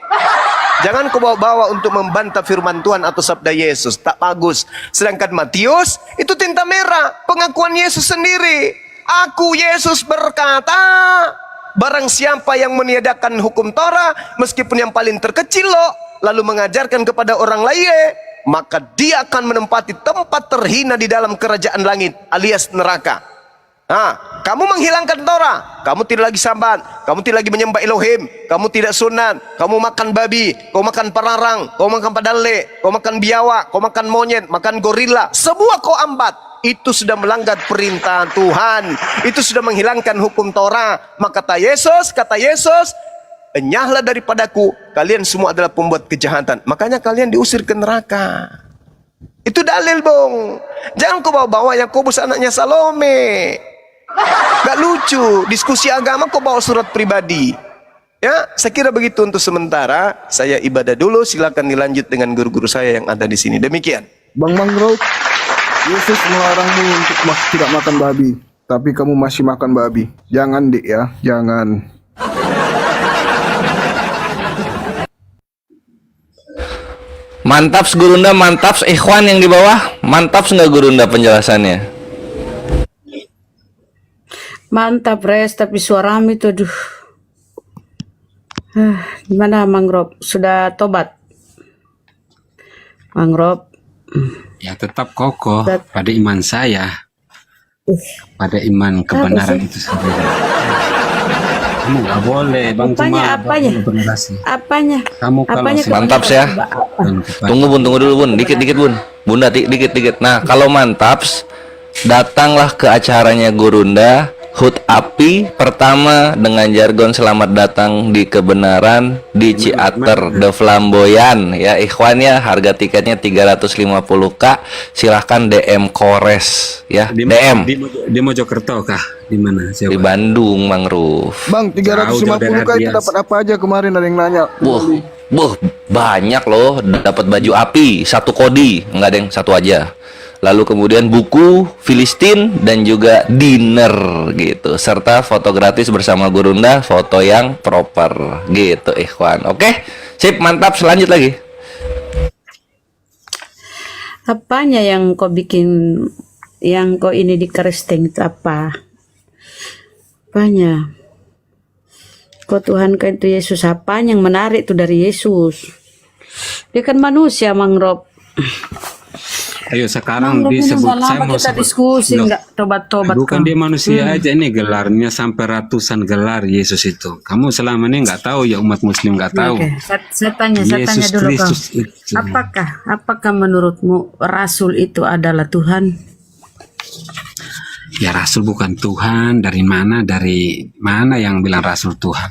Jangan kau bawa-bawa untuk membantah firman Tuhan atau sabda Yesus. Tak bagus. Sedangkan Matius itu tinta merah, pengakuan Yesus sendiri. Aku Yesus berkata, barang siapa yang meniadakan hukum Torah, meskipun yang paling terkecil lalu mengajarkan kepada orang lain, maka dia akan menempati tempat terhina di dalam kerajaan langit alias neraka. Kamu menghilangkan Torah, kamu tidak lagi sabat, kamu tidak lagi menyembah Elohim, kamu tidak sunat, kamu makan babi, kamu makan pararang, kamu makan padale, kamu makan biawak, kamu makan monyet, makan gorila, semua kau ambat. Itu sudah melanggar perintah Tuhan, itu sudah menghilangkan hukum Torah. Maka kata Yesus, enyahlah daripadaku, kalian semua adalah pembuat kejahatan, makanya kalian diusir ke neraka. Itu dalil, Bung. Jangan kau bawa-bawa Yakobus anaknya Salome. Gak lucu. Diskusi agama kau bawa surat pribadi. Ya, saya kira begitu untuk sementara. Saya ibadah dulu. Silakan dilanjut dengan guru-guru saya yang ada di sini. Demikian. Bang Mangrove, Yesus melarangmu untuk tidak makan babi, tapi kamu masih makan babi. Jangan, Dik, ya. Jangan. Mantaps Gurunda, mantaps Ikhwan yang di bawah. Mantaps nggak Gurunda penjelasannya? Mantap Res, tapi suaramu itu aduh. Gimana Mangrove? Sudah tobat? Mangrove? Ya tetap kokoh pada iman saya, pada iman kebenaran itu sendiri. Kamu nggak boleh, Bang. Apanya? Kamu kalau Mantaps ya. Tunggu Bun, tunggu dulu Bun, dikit Bun. Bunda dikit. Nah, kalau Mantaps, datanglah ke acaranya Gurunda, HUT API pertama dengan jargon selamat datang di kebenaran di Ciater The Flamboyan ya Ikhwan ya, harga tiketnya 350k, silahkan DM Kores ya. DM di Mojokerto kah? Di mana? Di Bandung, Mang Ruf. Bang, 350k itu dapat apa aja kemarin, ada yang nanya. Banyak loh, dapat baju api, satu kodi, enggak ada yang satu aja. lalu kemudian buku Filistin dan juga dinner gitu, serta foto gratis bersama Gurunda, foto yang proper gitu ikhwan. Oke, sip, mantap, selanjut lagi. Apanya yang kau bikin, yang kau ini di Kristen itu apa? Apanya? Kau Tuhan kau itu Yesus, apanya yang menarik itu dari Yesus? Dia kan manusia, Mang Rob. Ayo sekarang Mang Rob, ini disebut, udah saya lama mau kita sebut. diskusi, Loh, nggak tobat-tobat bukan kau. dia manusia aja, ini gelarnya sampai ratusan gelar Yesus itu. Kamu selama ini nggak tahu ya, umat Muslim nggak tahu. Oke, saya tanya Yesus dulu kau. Kristus itu. Apakah menurutmu Rasul itu adalah Tuhan? Ya Rasul bukan Tuhan. Dari mana yang bilang Rasul Tuhan?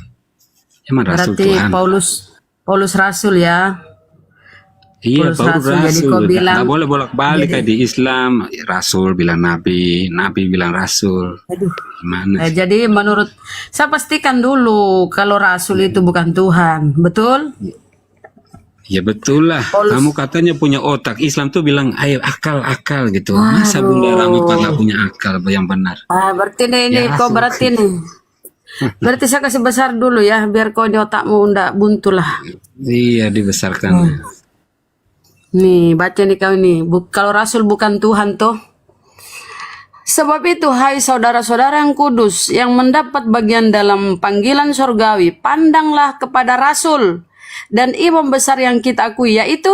Emang Rasul Berarti Tuhan? Paulus Rasul ya? Iya, Paulus baru Rasul. Jadi Rasul. kau bilang, Nggak boleh bolak-balik kayak di Islam. Rasul bilang Nabi, Nabi bilang Rasul. aduh. Gimana? Jadi menurut saya pastikan dulu kalau Rasul itu bukan Tuhan, betul? Ya betul lah. Paulus. Kamu katanya punya otak. Islam tuh bilang, ayo akal gitu. Masa Bunda Rama nggak punya akal yang benar? Berarti ini Ya, kau berarti nih. Berarti saya kasih besar dulu ya, biar kau di otakmu ndak buntu lah. Iya, dibesarkan. Nih, baca nih kau ini. Kalau Rasul bukan Tuhan tuh. Sebab itu, hai saudara-saudara yang kudus, yang mendapat bagian dalam panggilan surgawi, pandanglah kepada Rasul dan imam besar yang kita akui, yaitu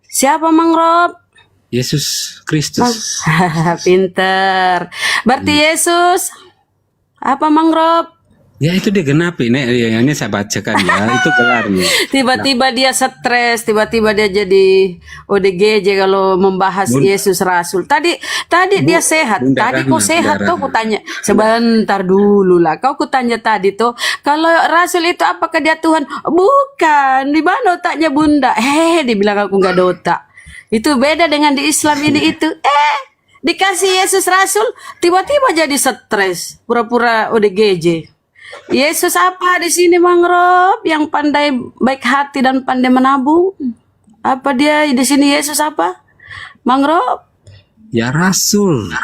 siapa, Mang Rob? Yesus Kristus. Pinter. Berarti Yesus apa, Mang Rob? Ya itu dia genapi. Ini saya bacakan ya. Itu gelarnya. Tiba-tiba dia stres, tiba-tiba dia jadi ODGJ kalau membahas Yesus Rasul. Tadi dia sehat. Bunda Tadi Rahma, kok sehat Bunda tuh Rahma. kutanya. Sebentar dulu lah. Kau kutanya tadi tuh, kalau Rasul itu apakah dia Tuhan? Bukan. Di mana otaknya Bunda? Dibilang aku nggak ada otak. Itu beda dengan di Islam ini itu. Dikasih Yesus Rasul, tiba-tiba jadi stres. Pura-pura ODGJ. Yesus apa di sini, Mang Rob? Yang pandai baik hati dan pandai menabung. Apa dia di sini Yesus apa? Mang Rob? Ya Rasul.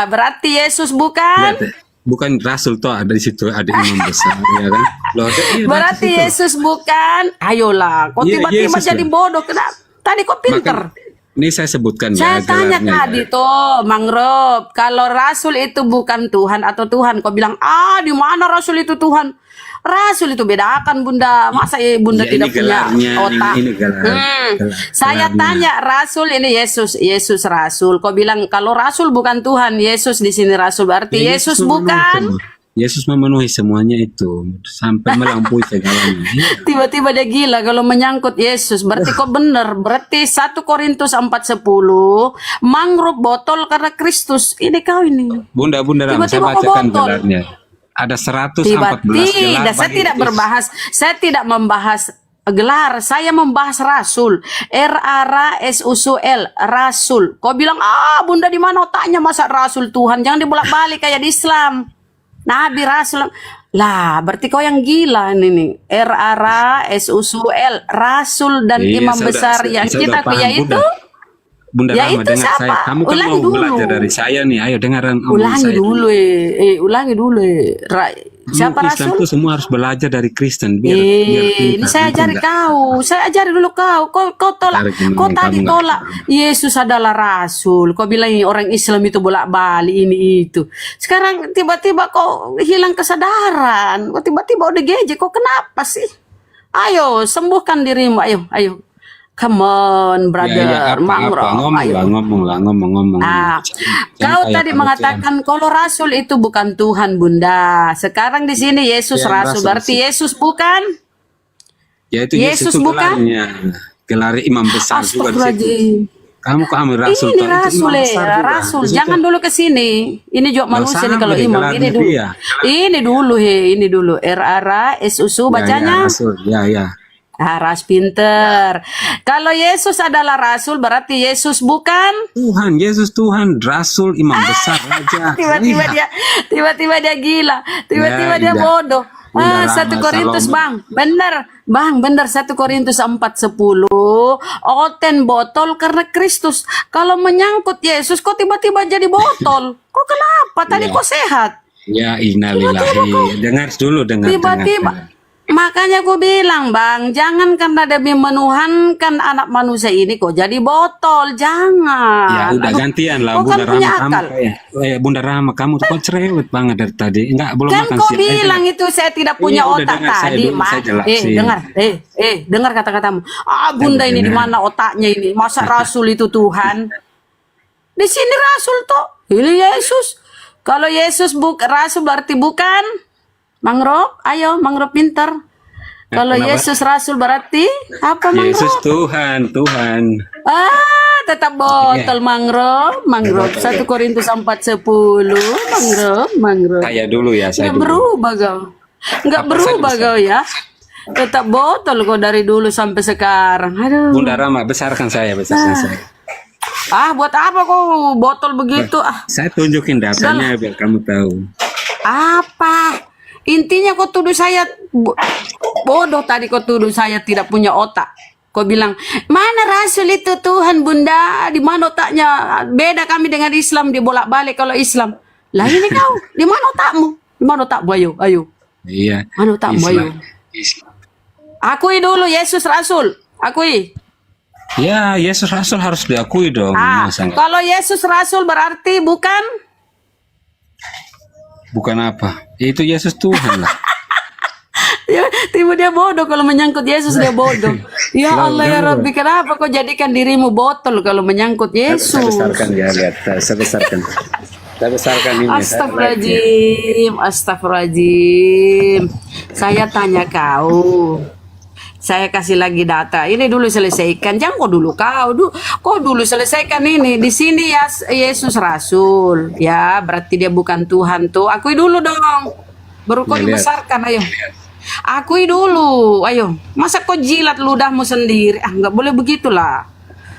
Berarti Yesus bukan? Bukan Rasul toh, ada di situ ada imam besar ya kan? Loh, iya, Berarti Rasul itu. Yesus bukan? Ayolah, kok Iya, tiba-tiba Yesus jadi lah. bodoh? Kenapa? Tadi kok pinter? Ini saya sebutkan Saya ya tanya gelarnya. tadi tuh, Mang Rob, kalau Rasul itu bukan Tuhan atau Tuhan, kau bilang, di mana Rasul itu Tuhan? Rasul itu bedakan, Bunda. Masa Bunda Ya, tidak ini punya gelarnya, otak? ini gelar. Saya Gelarnya. tanya Rasul ini Yesus Rasul. Kau bilang kalau Rasul bukan Tuhan, Yesus di sini Rasul. Berarti Ya, Yesus memenuhi bukan? semua. Yesus memenuhi semuanya itu sampai melampaui segalanya. Iya. Tiba-tiba dia gila kalau menyangkut Yesus. Berarti kok bener. Berarti 1 Korintus 4:10 mangrove botol karena Kristus. Ini kau ini. Bunda Rama, saya Tiba-tiba kok bacakan botol. gelarnya. Ada 114 Tiba-tiba gelar. saya bagi tidak Yesus. berbahas. Saya tidak membahas gelar. Saya membahas Rasul. R-A-R-A-S-U-L. Rasul. Kau bilang, Bunda di mana otaknya masa Rasul Tuhan? Jangan dibolak-balik kayak di Islam. Nabi Rasul. Lah, berarti kau yang gila nih. R-A-R-A-S-U-L. Rasul dan Iya, imam saya besar udah- yang saya kita udah paham, yaitu Bunda Ya Rama, itu dengar siapa? saya. Kamu kan Ulangi mau dulu. belajar dari saya nih. Ayo dengarkan omongan ulangi saya. dulu ulangi dulu siapa Islam Rasul? tuh semua harus belajar dari Kristen biar Ini pintar. saya Nanti ajari enggak. kau. Saya ajari dulu kau. Kau tolak. Cari gimana, Kau tadi kamu tolak. Yesus adalah Rasul. Kau bilang orang Islam itu bolak-balik ini itu. Sekarang tiba-tiba kau hilang kesadaran. Kau tiba-tiba udah geje. Kau kenapa sih? Ayo sembuhkan dirimu. Ayo. Come on, brother. Mangrove. Ayo. Ngomong lah. Kau tadi mengatakan kalau Rasul itu bukan Tuhan, Bunda. Sekarang di sini Yesus Ya, Rasul. Rasul. Berarti Yesus bukan? Ya itu Yesus itu bukan? gelarnya. Gelar imam besar juga di situ. Astagfirullahaladzim. Kamu kok ambil Rasul? Ini toh? Itu Rasul imam besar juga. Rasul. Di situ. Jangan dulu ke sini. Ini juga manusia nih sama kalau deh, imam. gelarnya Ini dulu. dia. Ini dulu. R-A-R-A-S-U-S bacanya. Ya, Rasul. Ya. Ras pinter. Kalau Yesus adalah Rasul, berarti Yesus bukan? Tuhan, Yesus Tuhan, Rasul, imam besar, raja. Tiba-tiba dia gila. Tiba-tiba Ya, dia tidak. bodoh. Bunda Satu Rama, Korintus Salome. bang, bener 1 Korintus 4:10. Oten botol karena Kristus. Kalau menyangkut Yesus, kok tiba-tiba jadi botol? Kok kenapa? Tadi kok sehat? Ya innalillahi. Dengar dulu, dengar. Tiba-tiba. Makanya aku bilang bang, jangan karena demi menuhankan anak manusia ini kok jadi botol, jangan. Ya udah gantian lah Kau Bunda kan punya Rama kamu akal. Bunda Rama kamu tuh kok cerewet banget dari tadi. Enggak, belum Kan makan kau siang. bilang itu saya tidak punya Iya, udah otak dengar saya tadi, dulu, Mak. saya jelasin. Dengar kata-katamu. Bunda ini di mana otaknya ini? Masa Rasul itu Tuhan? Di sini Rasul toh. Ini Yesus. Kalau Yesus Rasul berarti bukan. Mangrove, ayo Mangrove pinter. Kalau kenapa? Yesus Rasul berarti apa Mangrove? Yesus Tuhan. Tetap botol Mangrove 1 Korintus 4:10. Mangrove. Saya dulu ya, saya Nggak dulu. berubah kau. Nggak berubah kau ya. Tetap botol kau dari dulu sampai sekarang. Aduh. Bunda Rama, besarkan saya. Buat apa kau botol begitu? Saya tunjukin datanya biar kamu tahu. Apa? Intinya kau tuduh saya bodoh tadi, kau tuduh saya tidak punya otak. Kau bilang, mana Rasul itu Tuhan Bunda? Di mana otaknya? Beda kami dengan Islam, dia bolak-balik kalau Islam. Lah ini kau, di mana otakmu? Di mana otakmu? Ayo. Iya. Mana otakmu? Ayo. Akui dulu Yesus Rasul. Akui. Ya, Yesus Rasul harus diakui dong. Masa nggak? Kalau Yesus Rasul berarti bukan? Bukan apa? Itu Yesus Tuhan lah. Ya, tiba dia bodoh kalau menyangkut Yesus, dia bodoh. Ya Allah ya Rabbi, kenapa kau jadikan dirimu botol kalau menyangkut Yesus? Saya besarkan ya, lihat. Saya besarkan. Saya besarkan ini. Astagfirullahaladzim. Saya tanya kau. Saya kasih lagi data. Ini dulu selesaikan. Jangan kau dulu selesaikan ini. Di sini ya Yesus Rasul. Ya, berarti dia bukan Tuhan tuh. Akui dulu dong. Baru kau dibesarkan, ayo. Akui dulu, ayo. Masa kau jilat ludahmu sendiri? Nggak boleh begitulah.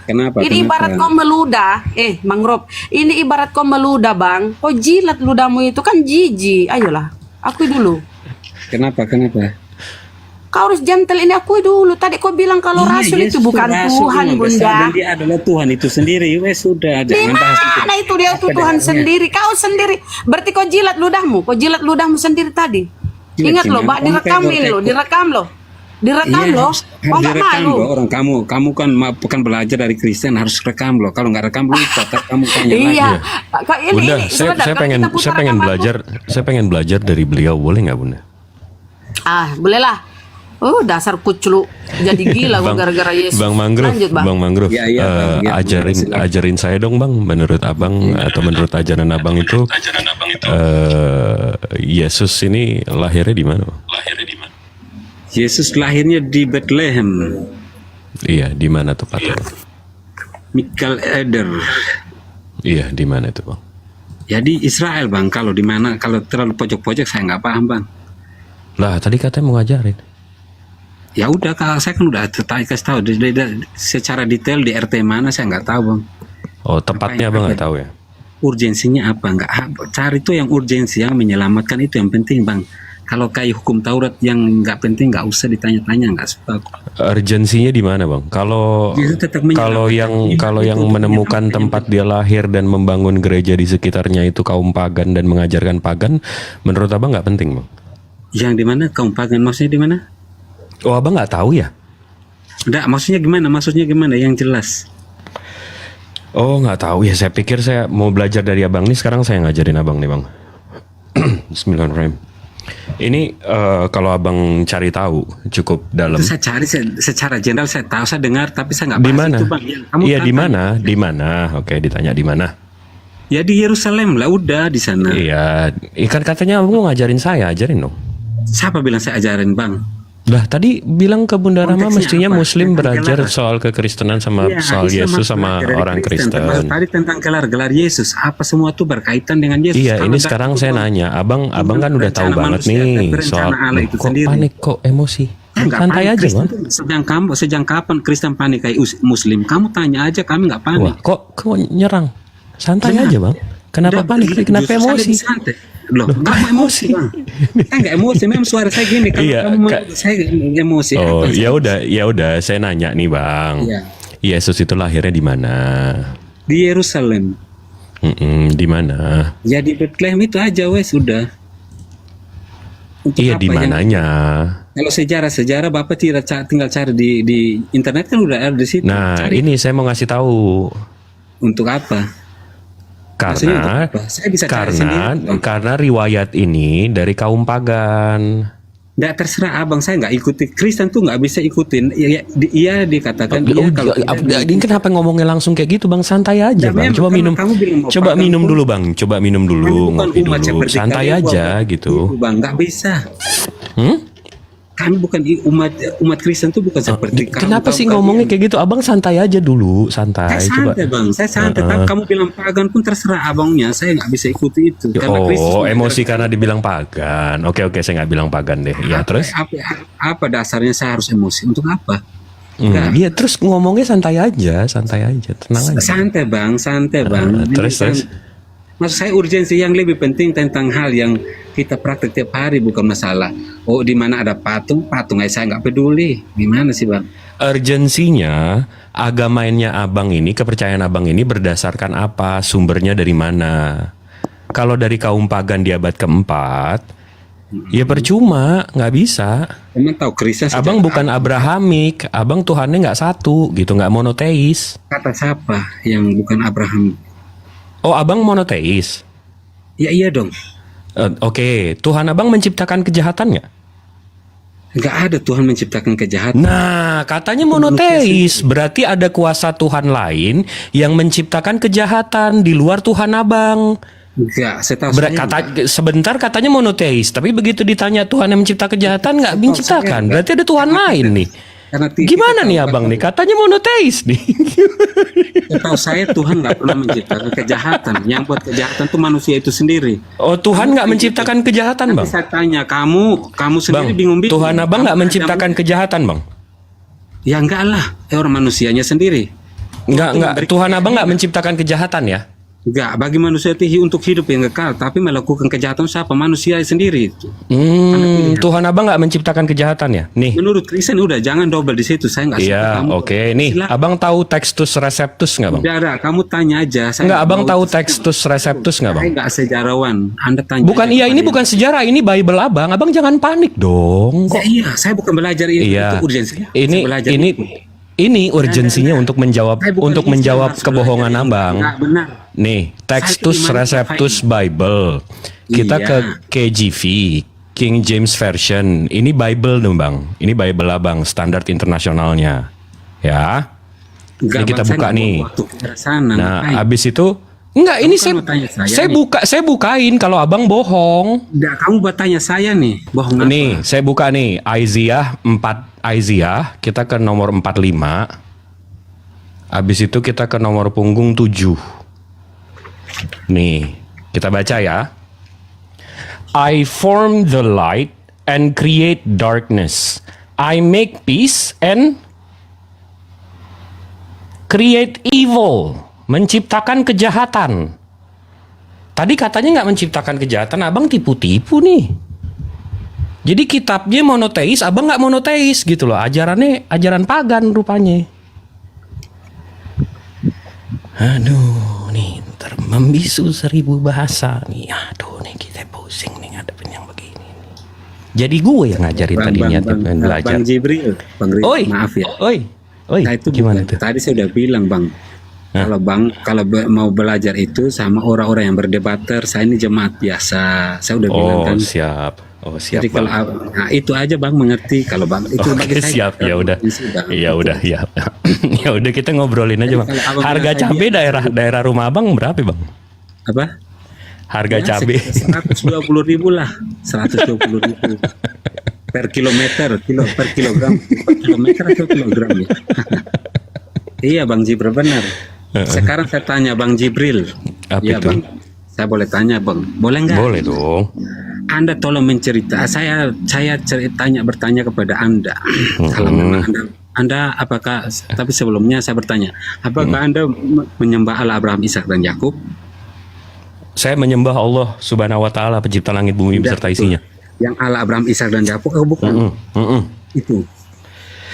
Kenapa? Ini ibarat kau meludah. Mangrove. Ini ibarat kau meludah, Bang. Kau jilat ludahmu itu kan jijik. Ayolah, akui dulu. Kenapa? Kau harus gentle, ini akui dulu. Tadi kau bilang kalau Rasul itu bukan Tuhan, Bunda. Dan dia adalah Tuhan itu sendiri. Wes sudah. Di mana itu dia itu Tuhan sendiri? Kau sendiri. Berarti kau jilat ludahmu. Kau jilat ludahmu sendiri tadi. Ingat loh, Mbak, direkam loh. Direkam loh. Kau nggak malu. Orang kamu kan bukan belajar dari Kristen, harus rekam loh. Kalau nggak rekam lupa, kamu tanya lagi. Iya. Bunda, saya pengen belajar dari beliau, boleh nggak Bunda? Bolehlah. Dasar kuclu. Jadi gila gua gara-gara Yesus. Bang Mangrove, Lanjut, Bang. Bang Mangrove, Ya, Bang. Ya, ajarin saya dong Bang, menurut Abang atau menurut ajaran Abang itu, Yesus ini lahirnya di mana? Yesus lahirnya di Bethlehem. Iya, di mana tepatnya? Michael Eder. Iya, di mana itu Bang? Ya di Israel Bang. Kalau di mana? Kalau terlalu pojok-pojok saya nggak paham Bang. Lah, tadi katanya mau ngajarin. Ya udah, kalau saya kan udah kasih tahu secara detail di RT mana saya nggak tahu Bang. Oh, tepatnya Abang nggak tahu ya? Urgensinya apa? Nggak cari itu yang urgensi, yang menyelamatkan itu yang penting Bang. Kalau kayak hukum Taurat yang nggak penting nggak usah ditanya-tanya, nggak suka. Urgensinya di mana Bang? Kalau yang menemukan tempat dia lahir dan membangun gereja di sekitarnya itu kaum pagan dan mengajarkan pagan, menurut Abang nggak penting Bang? Yang di mana kaum pagan, maksudnya di mana? Oh, Abang nggak tahu ya? Enggak, maksudnya gimana? Yang jelas. Oh, nggak tahu ya. Saya pikir saya mau belajar dari Abang nih. Sekarang saya ngajarin Abang nih Bang. Bismillahirrahmanirrahim. Ini kalau Abang cari tahu cukup dalam. Itu saya cari secara general, saya tahu, saya dengar, tapi saya nggak Di bahas mana? itu Bang. Iya, di mana? Di mana? Oke, ditanya di mana? Ya di Yerusalem lah, udah di sana. Iya, ikan katanya Abang mau ngajarin saya, ajarin dong. Siapa bilang saya ajarin Bang? Lah tadi bilang ke Bunda Rama Konteksnya mestinya apa? Muslim Tentang belajar gelar. soal kekristenan sama Iya, soal Islam Yesus harus sama belajar dari orang Kristen. Termasuk tadi tentang gelar Yesus, apa semua itu berkaitan dengan Yesus. Iya, Kalau ini dari sekarang itu, saya Bang, nanya, abang kan udah tahu rencana banget manusia dan nih rencana soal Allah itu kok sendiri. panik, kok emosi. Nggak Santai panik, aja Kristen Bang. tuh sejak kapan Kristen panik kayak Muslim? Kamu tanya aja, kami nggak panik. Wah, kok nyerang? Santai aja Bang. Kenapa panik? Kenapa Justru saya emosi? lebih santai. Loh, nggak mau emosi bang. Kan nggak emosi, memang suara saya gini. Kalau Iya, kamu saya emosi. Oh, apa sih? ya udah, saya nanya nih, Bang. Iya. Yesus itu lahirnya di mana? Di Yerusalem. Di mana? Ya di Bethlehem itu aja wes sudah. Untuk Iya, di apa yang- mananya? Kalau sejarah Bapak tidak tinggal cari di internet kan udah ada di situ. Nah, Cari. ini saya mau ngasih tahu. Untuk apa? Maksudnya untuk Karena apa? Saya bisa cari sendiri. Bang. karena riwayat ini dari kaum pagan. Nggak terserah abang, saya nggak ikuti. Kristen tuh nggak bisa ikutin. Iya dikatakan. Iya kalau Ini kenapa ngomongnya langsung kayak gitu, Bang? Santai aja, Ya, Bang. memang Coba karena minum. kamu bilang mau Coba pagan minum pun- dulu, Bang. Coba minum dulu, Kami bukan ngopi umat dulu. seperti Santai kalian, aja Bang. gitu. Bang, nggak bisa. Hmm? Kami bukan umat Kristen tuh bukan seperti kamu. Kenapa sih kalian. ngomongnya kayak gitu? Abang santai aja dulu, santai. Saya Coba. santai bang, saya santai. Tapi kamu bilang pagan pun terserah abangnya. Saya nggak bisa ikuti itu. Karena Kristus Oh, itu emosi terserah. karena dibilang pagan. Oke, saya nggak bilang pagan deh. Ya, terus? Apa dasarnya saya harus emosi? Untuk apa? Iya, terus ngomongnya santai aja, tenang aja. Santai bang, santai bang. Ini terus, kan- terus? Maksud saya urgensi yang lebih penting tentang hal yang kita praktek tiap hari, bukan masalah. Oh, di mana ada patung aja saya nggak peduli. Gimana sih bang? Urgensinya agamanya abang ini, kepercayaan abang ini berdasarkan apa? Sumbernya dari mana? Kalau dari kaum pagan di abad keempat, ya percuma, nggak bisa. Emang tahu Kristen sejak Abang bukan Abrahamik, abang Tuhannya nggak satu, gitu, nggak monoteis. kata siapa yang bukan Abraham? Oh, abang monoteis. Ya iya dong. Oke, Tuhan abang menciptakan kejahatan nggak? Nggak ada Tuhan menciptakan kejahatan. Nah, katanya monoteis, berarti ada kuasa Tuhan lain yang menciptakan kejahatan di luar Tuhan abang. Enggak, saya tahu saya Sebentar katanya monoteis, tapi begitu ditanya Tuhan yang mencipta kejahatan nggak menciptakan, berarti ada Tuhan lain nih. Karena Gimana nih abang nih? Katanya monoteis nih. Tahu saya Tuhan nggak pernah menciptakan kejahatan. Yang buat kejahatan tuh manusia itu sendiri. Oh, Tuhan nggak menciptakan kejahatan, Nanti bang? saya tanya kamu Bang, sendiri bingung-bingung. Tuhan abang nggak Kamu menciptakan kejahatan, bang? Ya enggak lah, orang manusianya sendiri. Nggak. Tuhan abang nggak menciptakan kejahatan ya? Enggak, bagi manusia itu untuk hidup yang kekal, tapi melakukan kejahatan siapa? Manusia sendiri. Tuhan abang nggak menciptakan kejahatan ya? Nih. Menurut Kristen udah jangan double di situ. Saya nggak suka Iya, kamu. oke. Nih, Silakan. abang tahu Textus Receptus nggak, bang? Udah ada, kamu tanya aja. Saya Nggak, abang mau- tahu Textus Receptus nggak, bang? Saya nggak sejarawan. Anda tanya. Bukan, aja iya, ini kepada bukan sejarah, ini Bible abang. Abang jangan panik dong. Ya, iya, saya bukan belajar itu. Iya. Itu urgensinya. Ini Saya belajar ini itu. ini urgensinya untuk menjawab Saya bukan Islam, harus kebohongan belajar. abang. Nggak benar. Nih, Textus Saya itu Receptus Bible. Kita Iya. ke KJV, King James Version. Ini Bible dong, Bang. Ini Bible abang, standar internasionalnya. Ya. Enggak, Ini kita Bang, saya buka nggak nih. mau waktu ke sana, Nah, ngapain? abis itu enggak, ini kan saya mau tanya saya nih. saya bukain kalau abang bohong. Enggak, kamu buat tanya saya nih, bohong apa? Nih, saya buka nih Isaiah 4 Isaiah, kita ke nomor 45. Habis itu kita ke nomor punggung 7. Nih, kita baca ya. I form the light and create darkness. I make peace and create evil. Menciptakan kejahatan. Tadi katanya nggak menciptakan kejahatan, abang tipu-tipu nih. Jadi kitabnya monoteis, abang nggak monoteis gitu loh. Ajarannya ajaran pagan rupanya. Aduh, nih ntar membisu 1000 bahasa nih. Aduh, nih kita pusing nih ngadepin yang begini. Jadi gue yang ngajarin tadi niatnya pengen belajar. Bang Jibril, Oi, maaf ya. oi, Nah, itu gimana bukan. tuh? Tadi saya udah bilang bang, kalau mau belajar itu sama orang-orang yang berdebater, saya ini jemaat biasa. Saya udah bilang Oh kan. siap, oh siap. Jadi kalau Bang. nah, itu aja bang mengerti kalau bang itu Oke, bagi saya. siap, ya udah, ya udah, ya, ya udah kita ngobrolin aja bang. Kalau abang Harga bilang saya cabai daerah rumah abang berapa bang? Apa? Harga Ya, cabai. 120.000 lah, 120.000 per kilometer, per kilogram, per kilometer atau kilogram ya? Iya Bang Jibril benar. Sekarang saya tanya Bang Jibril. Apa Iya itu? Bang. Saya boleh tanya Bang, boleh nggak? Boleh dong. Anda tolong mencerita. Saya bertanya kepada Anda. Kalau memang Anda apakah? Tapi sebelumnya saya bertanya, apakah Anda menyembah Allah Abraham, Ishak dan Yakub? saya menyembah Allah Subhanahu wa taala pencipta langit bumi beserta isinya. Yang Allah Abraham, Ishak dan Yakub bukan. Itu.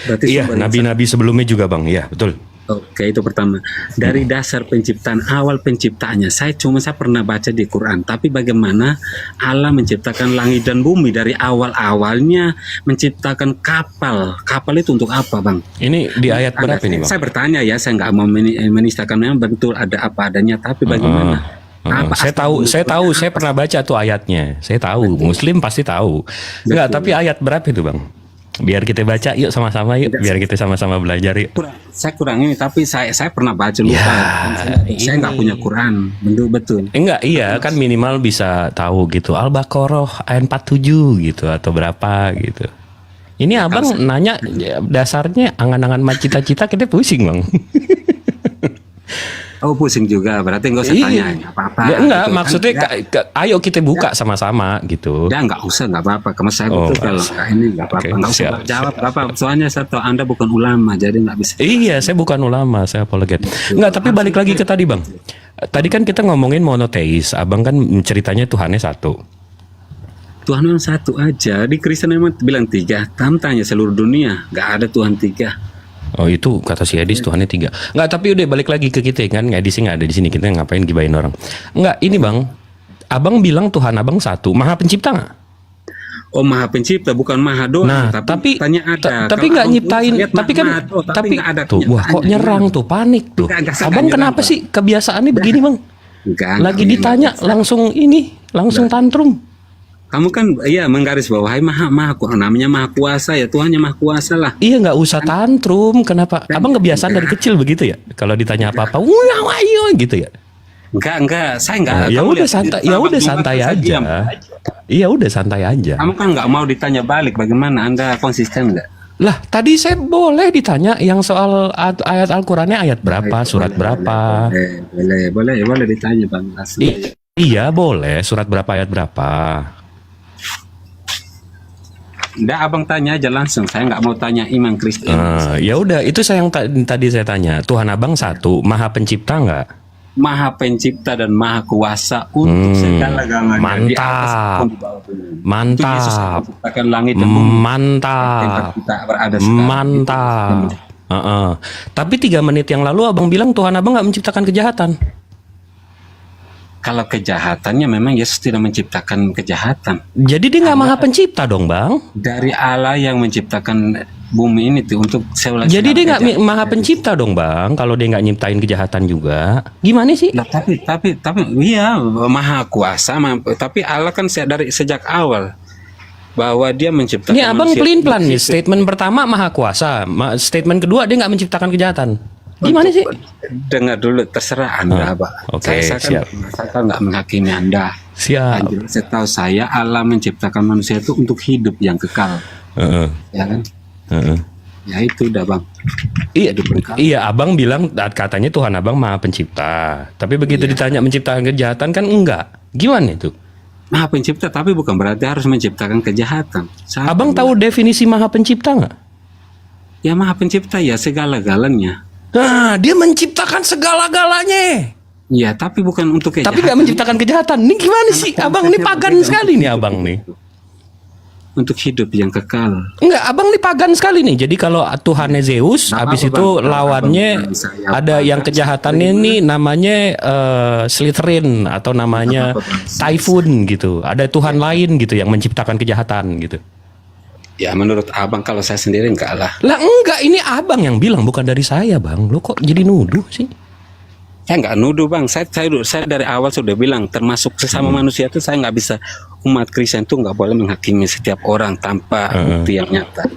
Berarti Iya, nabi-nabi sebelumnya juga, Bang. Iya, betul. Oke, itu pertama. Dari dasar penciptaan, awal penciptaannya, saya pernah baca di Quran. Tapi bagaimana Allah menciptakan langit dan bumi dari awalnya menciptakan kapal. Kapal itu untuk apa, Bang? Ini di ayat berapa ini, Bang? Saya bertanya ya, saya nggak mau menistakan, memang betul ada apa adanya. Tapi bagaimana? Saya pernah baca tuh ayatnya. Saya tahu, Muslim pasti tahu. Enggak, tapi ayat berapa itu, Bang? Biar kita baca yuk sama-sama yuk, biar kita sama-sama belajar yuk. Saya kurang ini, tapi saya pernah baca lupa. Saya nggak punya Quran, betul. Enggak, iya kan minimal bisa tahu gitu. Al-Baqarah ayat 47 gitu atau berapa gitu. Ini abang nanya dasarnya angan-angan cita-cita kita pusing, Bang. Oh, pusing juga, berarti nggak usah tanya apa-apa. Ya, enggak, gitu. maksudnya ayo kita buka sama-sama gitu. Ya nggak usah, nggak apa-apa. Karena saya betul kalau ini nggak apa-apa, nggak usah jawab apa. Soalnya saya tahu Anda bukan ulama, jadi nggak bisa. Iya, saya bukan ulama, saya apologet. Enggak, tapi balik lagi ke tadi, Bang. Tadi kan kita ngomongin monoteis, abang kan ceritanya Tuhannya satu. Tuhan yang satu aja. Di Kristen memang bilang 3. Tanya seluruh dunia, nggak ada Tuhan 3. Oh, itu kata si Edis Tuhannya 3. Enggak, tapi udah balik lagi ke kita kan, Edis nggak ada di sini, kita ngapain gibain orang? Enggak, ini Bang, abang bilang Tuhan abang satu, Maha Pencipta nggak? Oh, Maha Pencipta, bukan Maha doang. Nah, tapi tanya ada. tapi nggak nyiptain, tapi kan, tapi nggak ada tuh, wah kok nyerang tuh, panik tuh. Abang kenapa sih kebiasaannya begini, Bang? Lagi ditanya langsung tantrum. Kamu kan menggaris bawahi namanya Maha Kuasa ya, Tuhannya Maha Kuasa lah. Iya, nggak usah tantrum. Kenapa? Abang kebiasaan dari kecil begitu ya? Kalau ditanya apa-apa, ayo gitu ya? Enggak, saya enggak. Ya udah santai aja. Iya udah santai aja. Kamu kan nggak mau ditanya balik, bagaimana Anda konsisten nggak? Lah, tadi saya boleh ditanya yang soal ayat Al-Qur'annya ayat berapa, surat berapa. Boleh ditanya, Bang. Iya, boleh. Surat berapa, ayat berapa. Udah abang tanya aja langsung, saya nggak mau tanya iman Kristen. Ya udah, itu saya yang tadi saya tanya. Tuhan abang satu, Maha Pencipta nggak? Maha Pencipta dan Maha Kuasa untuk segala-galanya. Mantap, mantap, Yesus menciptakan langit dan bumi. Mantap, Kita berada sekarang. mantap. Tapi 3 menit yang lalu abang bilang Tuhan abang nggak menciptakan kejahatan. Kalau kejahatannya memang Yesus tidak menciptakan kejahatan. Jadi dia nggak Maha Pencipta dong, Bang? Dari Allah yang menciptakan bumi ini tuh untuk Jadi dia nggak Maha Pencipta dong, Bang? Kalau dia nggak nyiptain kejahatan juga, gimana sih? Nah, tapi iya Maha Kuasa, tapi Allah kan dari sejak awal bahwa dia menciptakan. Ini abang pelin-pelan nih. Statement pertama Maha Kuasa, statement kedua dia nggak menciptakan kejahatan. Gimana sih? Dengar dulu, terserah Anda, Pak. Oke, saya kan nggak menghakimi Anda. Siap. Setahu saya Allah menciptakan manusia itu untuk hidup yang kekal. Ya kan? Ya itu udah, Bang. Iya, abang bilang katanya Tuhan abang Maha Pencipta. Tapi begitu ditanya menciptakan kejahatan kan enggak. Gimana itu? Maha Pencipta tapi bukan berarti harus menciptakan kejahatan. Abang tahu definisi Maha Pencipta nggak? Ya Maha Pencipta ya segala-galanya. Nah, dia menciptakan segala-galanya. Ya, tapi bukan untuk kejahatan. Tapi nggak menciptakan kejahatan. Ini gimana sih? Abang ini pagan sekali nih, abang nih. Untuk hidup yang kekal. Enggak, abang nih pagan sekali nih. Jadi kalau Tuhannya Zeus, habis itu lawannya ada yang kejahatannya ini namanya Slytherin atau namanya Typhoon gitu. Ada Tuhan lain gitu yang menciptakan kejahatan gitu. Ya menurut abang, kalau saya sendiri enggak lah. Lah enggak, ini abang yang bilang bukan dari saya, Bang. Lo kok jadi nuduh sih? Saya enggak nuduh, Bang. Saya dari awal sudah bilang, termasuk sesama manusia itu saya enggak bisa, umat Kristen itu enggak boleh menghakimi setiap orang tanpa bukti yang nyata.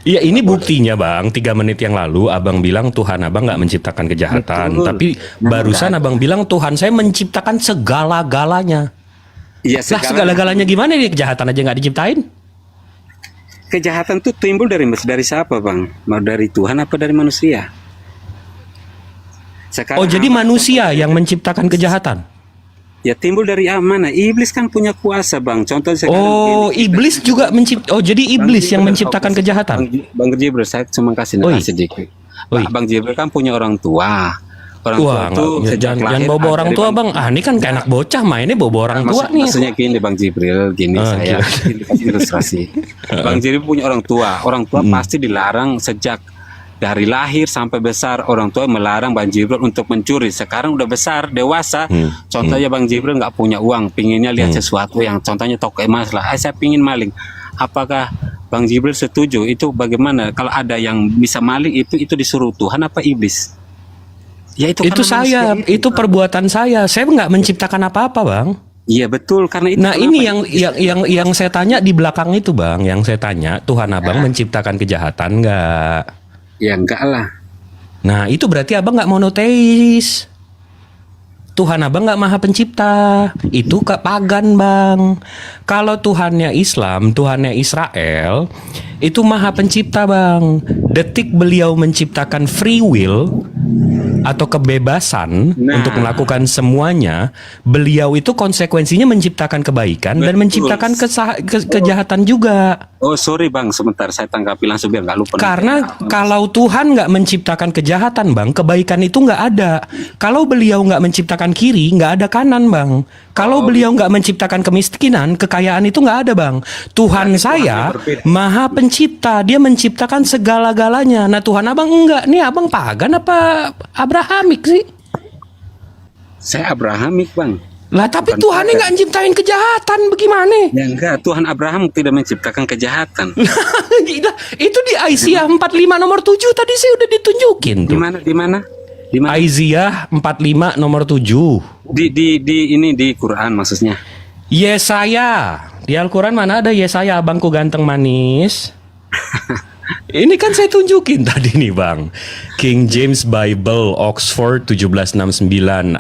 Iya, ini buktinya, Bang. 3 menit yang lalu abang bilang Tuhan abang nggak menciptakan kejahatan. Betul. Tapi barusan abang bilang Tuhan saya menciptakan segala-galanya. Iya, Lah segala-galanya gimana nih? Kejahatan aja nggak diciptain? Kejahatan itu timbul dari siapa, Bang? Mau dari Tuhan apa dari manusia? Sekarang Jadi manusia yang menciptakan kejahatan? Ya timbul dari mana? Iblis kan punya kuasa, Bang. Contoh sekarang iblis juga jadi iblis yang menciptakan kejahatan. Bang Jibril, saya cuma kasih sedikit. Bang Jibril kan punya orang tua. Orang tua Wah, itu sejak jangan lahir bawa ada orang di tua Bang. bang. Ah, ini kan kayak anak bocah mainnya bawa orang tua nih. Maksudnya gini Bang Jibril, gini Ah, saya ini kasih ilustrasi. Bang Jibril punya orang tua pasti dilarang sejak dari lahir sampai besar. Orang tua melarang Bang Jibril untuk mencuri. Sekarang udah besar, dewasa. Contohnya Bang Jibril nggak punya uang, pinginnya lihat sesuatu yang contohnya toko emas lah. Saya pingin maling. Apakah Bang Jibril setuju? Itu bagaimana? Kalau ada yang bisa maling itu disuruh Tuhan apa iblis? Ya itu Itu karena manusia itu perbuatan saya. Saya nggak menciptakan apa-apa bang. Iya betul, karena itu. Nah kenapa ini itu yang saya tanya di belakang itu bang. Yang saya tanya Tuhan abang menciptakan kejahatan nggak? ya enggak lah. Nah itu berarti abang nggak monoteis. Tuhan abang nggak maha pencipta. Itu ke pagan bang. Kalau Tuhannya Islam, Tuhannya Israel, itu maha pencipta bang. Detik beliau menciptakan free will atau kebebasan Nah. untuk melakukan semuanya, beliau itu konsekuensinya menciptakan kebaikan dan Betul. menciptakan kejahatan juga. Oh sorry Bang, sebentar saya tanggapi langsung biar nggak lupa. Karena kalau Tuhan nggak menciptakan kejahatan bang, kebaikan itu nggak ada. Kalau beliau nggak menciptakan kiri, nggak ada kanan bang. Kalau beliau nggak menciptakan kemiskinan, kekayaan itu nggak ada bang. Tuhan saya berbeda. maha pencipta, dia menciptakan segala-galanya. Nah Tuhan abang enggak, nih abang pagan apa Abrahamik sih? Saya Abrahamik Bang. Lah tapi Bukan Tuhan pagan. nggak menciptain kejahatan, bagaimana? Ya enggak, Tuhan Abraham tidak menciptakan kejahatan. Gila, itu di Aisyah 45 nomor 7 tadi sih udah ditunjukin Di tuh. mana? Di mana? Di mana? Aisyah 45 nomor 7. Di ini di Quran maksudnya. Yesaya. Di Al-Quran mana ada Yesaya abangku ganteng manis? Ini kan saya tunjukin tadi nih bang. King James Bible Oxford 1769,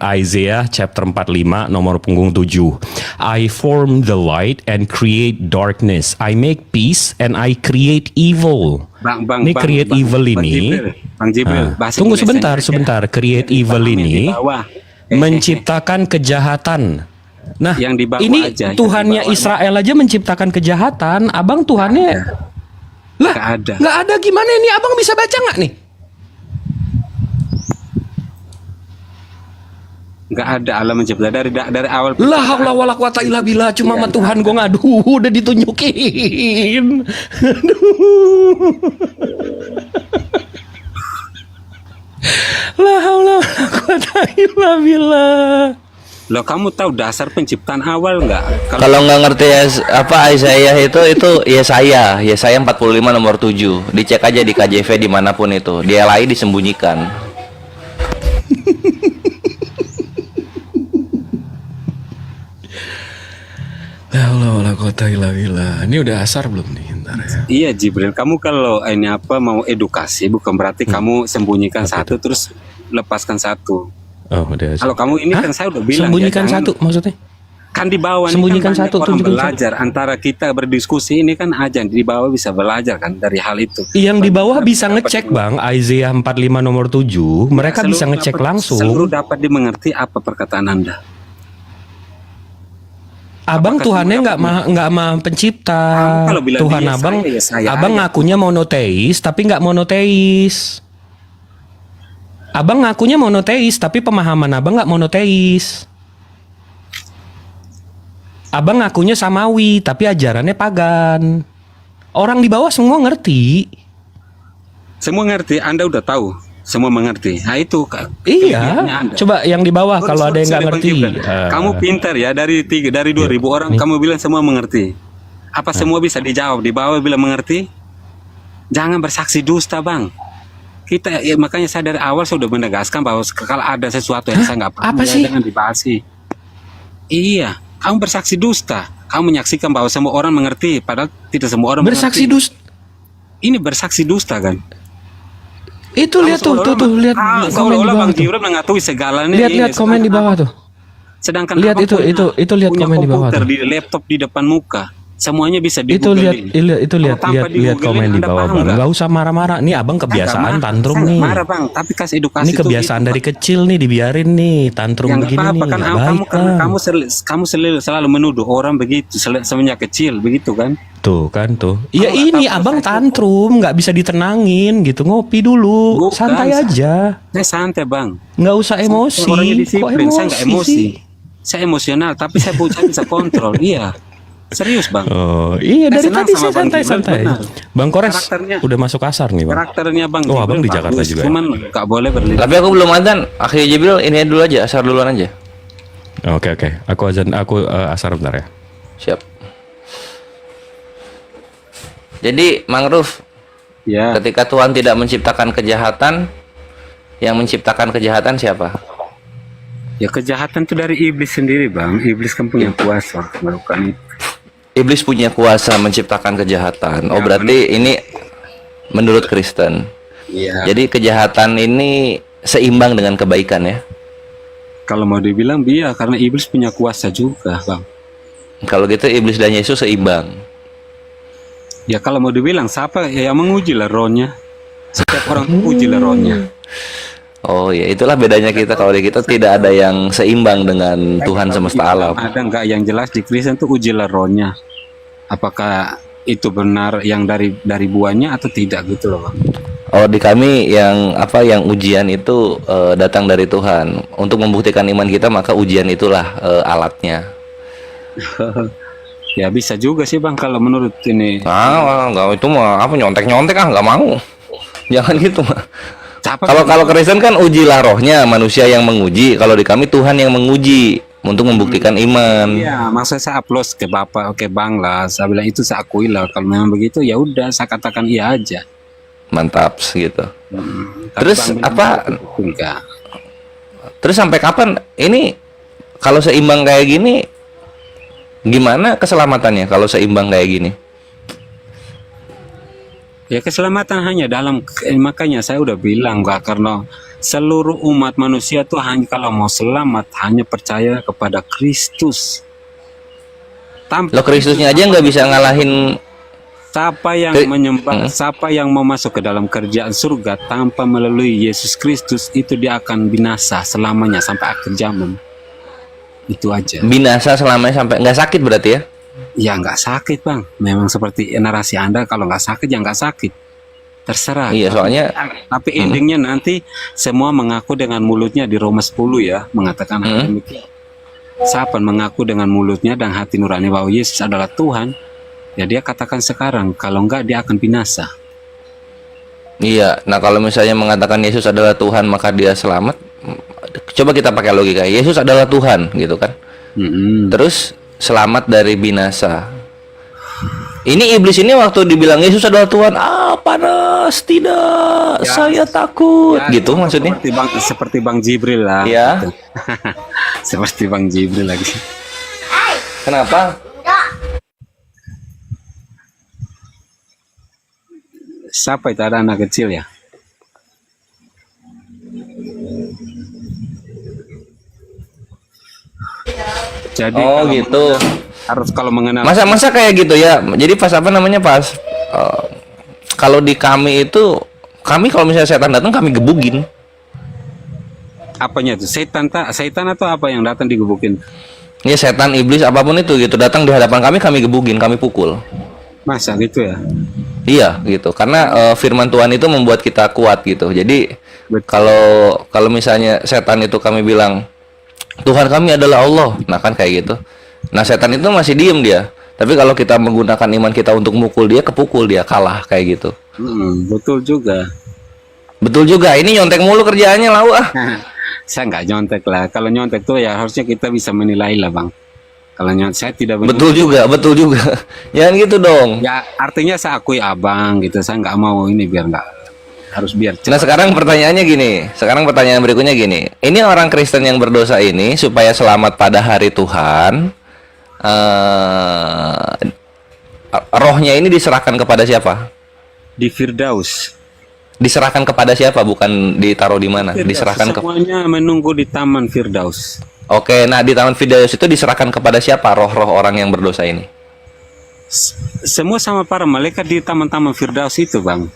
Isaiah chapter 45 nomor punggung 7. I form the light and create darkness. I make peace and I create evil. Bang, Ini create evil ini. Bang Jibril, Ah, bahasa tunggu Indonesianya sebentar. aja. Create evil Paham yang ini di bawah. menciptakan kejahatan. Nah, Yang di bawah ini aja, yang di Tuhannya bawah. Israel aja menciptakan kejahatan. Abang Tuhannya lah, Nggak ada. nggak ada gimana ini? Abang bisa baca nggak nih? Enggak ada Allah mencipta dari awal. Lah haula wala quwata illa billah, cuma sama Tuhan gua ngadu udah ditunjukin. Aduh. La haula wala quwata illa billah. Loh kamu tahu dasar penciptaan awal nggak? Kalau nggak ngerti apa Isaiah itu Yesaya 45 nomor 7. Dicek aja di KJV dimanapun itu. Dia lain disembunyikan. La haula wala quwata illa billah. Ini udah asar belum nih? Ntar ya. Iya Jibril, kamu kalau ini apa mau edukasi bukan berarti kamu sembunyikan satu terus lepaskan satu. Oh, udah asar. Kalau kamu ini Hah? kan saya udah bilang Sembunyikan ya, jangan- satu maksudnya? kan di bawah ini Sembunyikan kan banyak satu, orang tunjukin satu. belajar antara kita berdiskusi ini kan aja di bawah bisa belajar kan dari hal itu. Yang di bawah bisa ngecek bang, Isaiah 45 nomor 7, mereka Seluruh bisa ngecek dapat- langsung. Seluruh dapat dimengerti apa perkataan Anda. Abang Apakah Tuhannya kamu nggak maha pencipta. Kamu kalau bilang Tuhan dia abang, saya, ya saya abang aja. ngakunya monoteis tapi nggak monoteis. Abang ngakunya monoteis tapi pemahaman abang nggak monoteis. Abang ngakunya samawi tapi ajarannya pagan. Orang di bawah semua ngerti. Semua ngerti, Anda udah tahu. Semua mengerti. Nah itu Iya. kelebihannya Anda. Coba yang di bawah Sorry, kalau ada yang nggak sorry, Bang ngerti. Jibril. Kamu pintar ya dari 2.000 orang kamu bilang semua mengerti. Apa semua bisa dijawab? Di bawah bilang mengerti? Jangan bersaksi dusta, Bang. Kita ya, makanya saya dari awal sudah menegaskan bahwa kalau ada sesuatu yang saya nggak paham Apa ya sih? jangan dibahasi. Iya, kamu bersaksi dusta. Kamu menyaksikan bahwa semua orang mengerti padahal tidak semua orang Bersaksi mengerti. ini Bersaksi dusta kan? itu lihat tuh lihat komen di Seolah-olah bawah Bang tuh. Jibril mengetahui segalanya. Lihat ini, komen di sedangkan bawah tuh. Sedangkan Lihat abang itu lihat punya komen di bawah komputer tuh. di laptop di depan muka. Semuanya bisa di Itu lihat lihat tanpa lihat komen di Anda bawah paham bang. nggak? Nggak usah marah-marah. Nih abang kebiasaan tantrum Saya nih. nggak marah bang, tapi kasih edukasi Ini tuh kebiasaan gitu, dari Bang. kecil nih dibiarin nih tantrum Ya nggak begini apa-apa nih kan, nggak kamu baik karena bang. kamu selalu menuduh orang begitu semenjak kecil begitu kan? Tuh kan tuh. Iya Kamu nggak ini tahu abang proses tantrum nggak bisa ditenangin gitu, ngopi dulu, Bukan, santai aja, Saya santai bang. nggak usah emosi. Orangnya Kok disiplin, saya nggak emosi. sih? Saya emosional, tapi saya bisa kontrol. Iya, serius bang. Oh iya Saya dari senang tadi sama saya Bang Jibril, santai-santai. benar. Bang Kores Karakternya- udah masuk asar nih bang. Karakternya bang. Oh, abang Jibril di Jakarta bagus, juga ya? Cuman nggak boleh berlebihan. Tapi aku belum adzan. Akhirnya Jibril ini dulu aja, asar duluan aja. Oke, aku asar bentar ya. Siap. Jadi Mangrove, Ya, ketika Tuhan tidak menciptakan kejahatan, yang menciptakan kejahatan siapa? ya kejahatan itu dari iblis sendiri bang. Iblis kan punya kuasa untuk melakukan itu. Iblis punya kuasa menciptakan kejahatan. Oh Ya, berarti ini menurut Kristen. Iya. Jadi kejahatan ini seimbang dengan kebaikan ya. Kalau mau dibilang iya, karena iblis punya kuasa juga bang. Kalau gitu iblis dan Yesus seimbang. Ya kalau mau dibilang siapa yang menguji lah rohnya. Setiap orang uji lah rohnya. Oh ya, itulah bedanya kita. Kalau di kita tidak ada yang seimbang dengan Tuhan semesta alam. Ada nggak yang jelas di Kristen tuh ujilah rohnya. Apakah itu benar yang dari buahnya atau tidak gitu loh bang. Oh di kami yang ujian itu datang dari Tuhan. Untuk membuktikan iman kita maka ujian itulah alatnya. Ya bisa juga sih bang kalau menurut ini. Nggak itu mah apa nyontek nggak mau. Jangan gitu mah. Siapa Kalau Kristen kan ujilah rohnya, manusia yang menguji. Kalau di kami Tuhan yang menguji untuk membuktikan iman. Iya, maksud saya upload ke bapak, ke bang lah. Saya bilang itu saya akui lah. Kalau memang begitu ya udah saya katakan iya aja. Mantap gitu. Tapi Terus Bang bilang apa? Enggak. Terus sampai kapan ini kalau seimbang kayak gini gimana keselamatannya kalau seimbang kayak gini? Ya keselamatan hanya dalam makanya saya udah bilang nggak, karena seluruh umat manusia tuh hanya kalau mau selamat hanya percaya kepada Kristus. Lo Kristusnya aja nggak bisa ngalahin. Siapa yang menyembah, siapa yang mau masuk ke dalam kerjaan surga tanpa melalui Yesus Kristus itu dia akan binasa selamanya sampai akhir zaman. Itu aja. Binasa selamanya sampai nggak sakit berarti ya? Ya nggak sakit bang. Memang seperti narasi Anda, kalau nggak sakit ya nggak sakit. Terserah. Iya soalnya Tapi endingnya nanti semua mengaku dengan mulutnya di Roma 10 ya mengatakan hal demikian. Siapa mengaku dengan mulutnya dan hati nurani bahwa Yesus adalah Tuhan, ya dia katakan sekarang. Kalau enggak dia akan binasa. iya. Nah kalau misalnya mengatakan Yesus adalah Tuhan maka dia selamat. Coba kita pakai logika. Yesus adalah Tuhan gitu kan. Terus selamat dari binasa. Ini iblis ini waktu dibilang Yesus adalah Tuhan, panas, tidak, saya takut, gitu maksudnya. Seperti Bang Jibril lah. Ya. Gitu. Seperti Bang Jibril lagi. Kenapa? Siapa itu, ada anak kecil ya? Jadi kalau Gitu. harus kalau mengenal Masa kayak gitu ya. Jadi pas kalau di kami itu, kami kalau misalnya setan datang kami gebukin. apanya itu, setan atau apa yang datang digebukin? Ya setan, iblis, apapun itu gitu datang di hadapan kami gebukin, kami pukul. Masa gitu ya? Iya gitu. Karena firman Tuhan itu membuat kita kuat gitu. Jadi Betul. kalau misalnya setan itu kami bilang Tuhan kami adalah Allah, nah kan kayak gitu. Nah setan itu masih diem dia. Tapi kalau kita menggunakan iman kita untuk mukul dia, kepukul dia, kalah kayak gitu. Betul juga. Betul juga. Ini nyontek mulu kerjaannya lau ah. Saya nggak nyontek lah. Kalau nyontek tuh ya harusnya kita bisa menilai lah bang. Kalau nyontek saya tidak Betul juga. Jangan gitu dong. Ya artinya saya akui abang gitu. Saya nggak mau ini biar nggak harus biar Nah sekarang pertanyaannya gini. Sekarang pertanyaan berikutnya gini. Ini orang Kristen yang berdosa ini supaya selamat pada hari Tuhan, rohnya ini diserahkan kepada siapa? di Firdaus. Diserahkan kepada siapa? Bukan ditaruh di mana? Diserahkan ke. Semuanya menunggu di Taman Firdaus. Oke, nah di Taman Firdaus itu diserahkan kepada siapa roh-roh orang yang berdosa ini? Semua sama para malaikat di taman-taman Firdaus itu, Bang.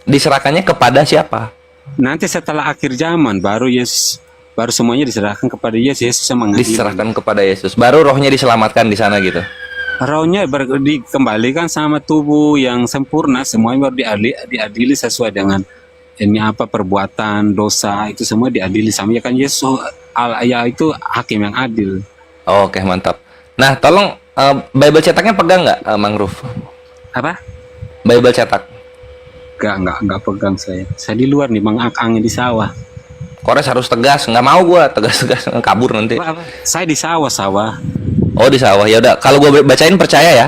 Diserahkannya kepada siapa? Nanti setelah akhir zaman baru Yesus, baru semuanya diserahkan kepada Yesus. Yesus yang mengadili. Diserahkan kepada Yesus. Baru rohnya diselamatkan di sana gitu. Rohnya dikembalikan sama tubuh yang sempurna, semuanya baru diadili sesuai dengan ini apa perbuatan dosa itu semua diadili sama ya kan Yesus ya itu hakim yang adil. Oke, mantap. Nah, tolong Bible cetaknya pegang nggak, Mang Ruf? Apa? Bible cetak. Enggak pegang saya. Saya di luar nih, angin di sawah. Kores harus tegas, nggak mau gua tegas-tegas kabur nanti. Apa? Saya di sawah. Oh, di sawah. Ya udah, kalau gua bacain percaya ya.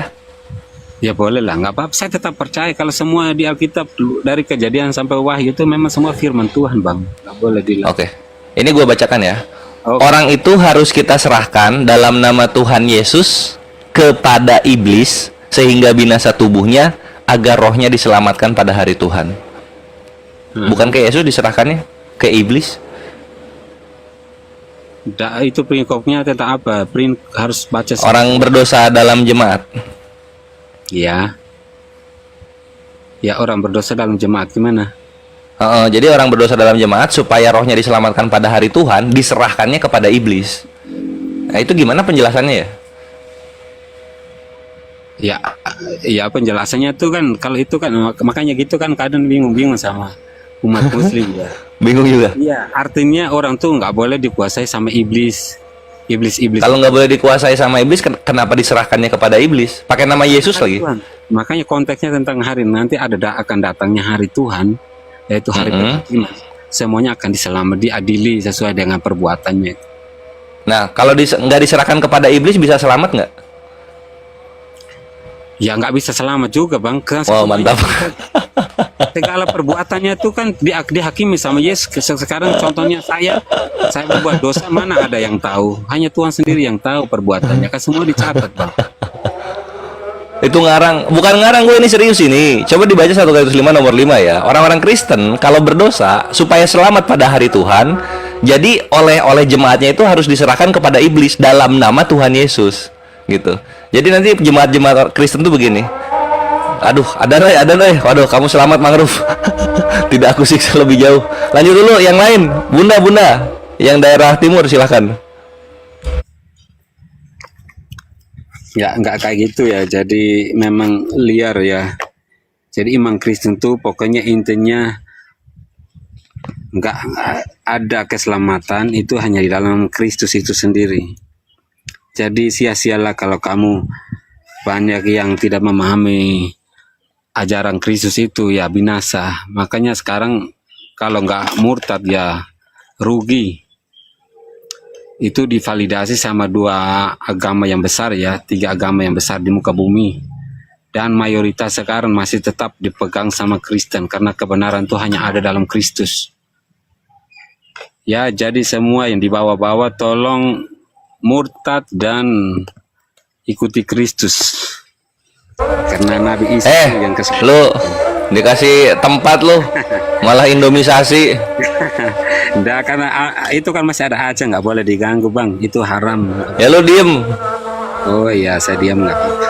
Ya boleh lah, nggak apa-apa. Saya tetap percaya kalau semua di Alkitab dari Kejadian sampai Wahyu itu memang semua firman Tuhan, Bang. Nggak boleh dilakukan. Oke. Ini gua bacakan ya. Oke. Orang itu harus kita serahkan dalam nama Tuhan Yesus kepada iblis sehingga binasa tubuhnya agar rohnya diselamatkan pada hari Tuhan. Bukan ke Yesus diserahkannya, ke iblis. Itu prinsipnya tentang apa? Harus baca. Orang berdosa dalam jemaat. Ya. Ya, orang berdosa dalam jemaat gimana? Jadi orang berdosa dalam jemaat supaya rohnya diselamatkan pada hari Tuhan diserahkannya kepada iblis. Nah, itu gimana penjelasannya ya? Ya penjelasannya tuh kan kalau itu kan makanya gitu kan kadang bingung sama umat muslim ya. Bingung juga. Iya, artinya orang tuh nggak boleh dikuasai sama iblis. Kalau nggak boleh dikuasai sama iblis, kenapa diserahkannya kepada iblis? Pakai nama Yesus lagi. Tuhan. Makanya konteksnya tentang hari nanti akan datangnya hari Tuhan, yaitu hari penghakiman. Semuanya akan diadili sesuai dengan perbuatannya. Nah, kalau nggak diserahkan kepada iblis bisa selamat nggak? Ya nggak bisa selamat juga, Bang. Wow, mantap. Segala perbuatannya itu kan dihakimi sama Yesus. Sekarang contohnya saya berbuat dosa, mana ada yang tahu? Hanya Tuhan sendiri yang tahu perbuatannya. Kan semua dicatat, Bang. Itu bukan ngarang, gue ini serius ini. Coba dibaca 1 Korintus 5 nomor 5 ya. Orang-orang Kristen kalau berdosa supaya selamat pada hari Tuhan, jadi oleh jemaatnya itu harus diserahkan kepada iblis dalam nama Tuhan Yesus, gitu. Jadi nanti jemaat-jemaat Kristen tuh begini. Aduh, ada nih. Waduh, kamu selamat, Mang Ruf. Tidak aku siksa lebih jauh. Lanjut dulu yang lain. Bunda, yang daerah timur silahkan. Ya, nggak kayak gitu ya. Jadi memang liar ya. Jadi iman Kristen tuh pokoknya intinya nggak ada keselamatan itu hanya di dalam Kristus itu sendiri. Jadi sia-sialah kalau kamu banyak yang tidak memahami ajaran Kristus itu ya binasa. Makanya sekarang kalau nggak murtad ya rugi. Itu divalidasi sama 2 agama yang besar ya, 3 agama yang besar di muka bumi. Dan mayoritas sekarang masih tetap dipegang sama Kristen karena kebenaran itu hanya ada dalam Kristus. Ya, jadi semua yang dibawa-bawa tolong murtad dan ikuti Kristus. Karena Nabi Isa yang lu dikasih tempat lu malah indomisasi. Nah, karena itu kan masih ada aja, nggak boleh diganggu, Bang. Itu haram. Ya lu diem. Oh iya, saya diam nggak apa-apa.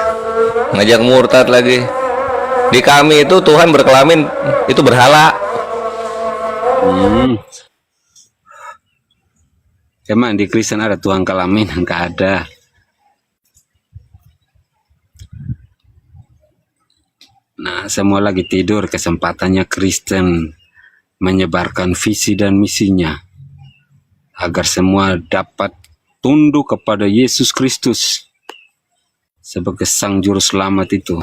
Ngajak murtad lagi. Di kami itu Tuhan berkelamin itu berhala. Emang di Kristen ada Tuhan kelamin? Nggak ada. Nah, semua lagi tidur. Kesempatannya Kristen menyebarkan visi dan misinya agar semua dapat tunduk kepada Yesus Kristus sebagai Sang Juru Selamat itu.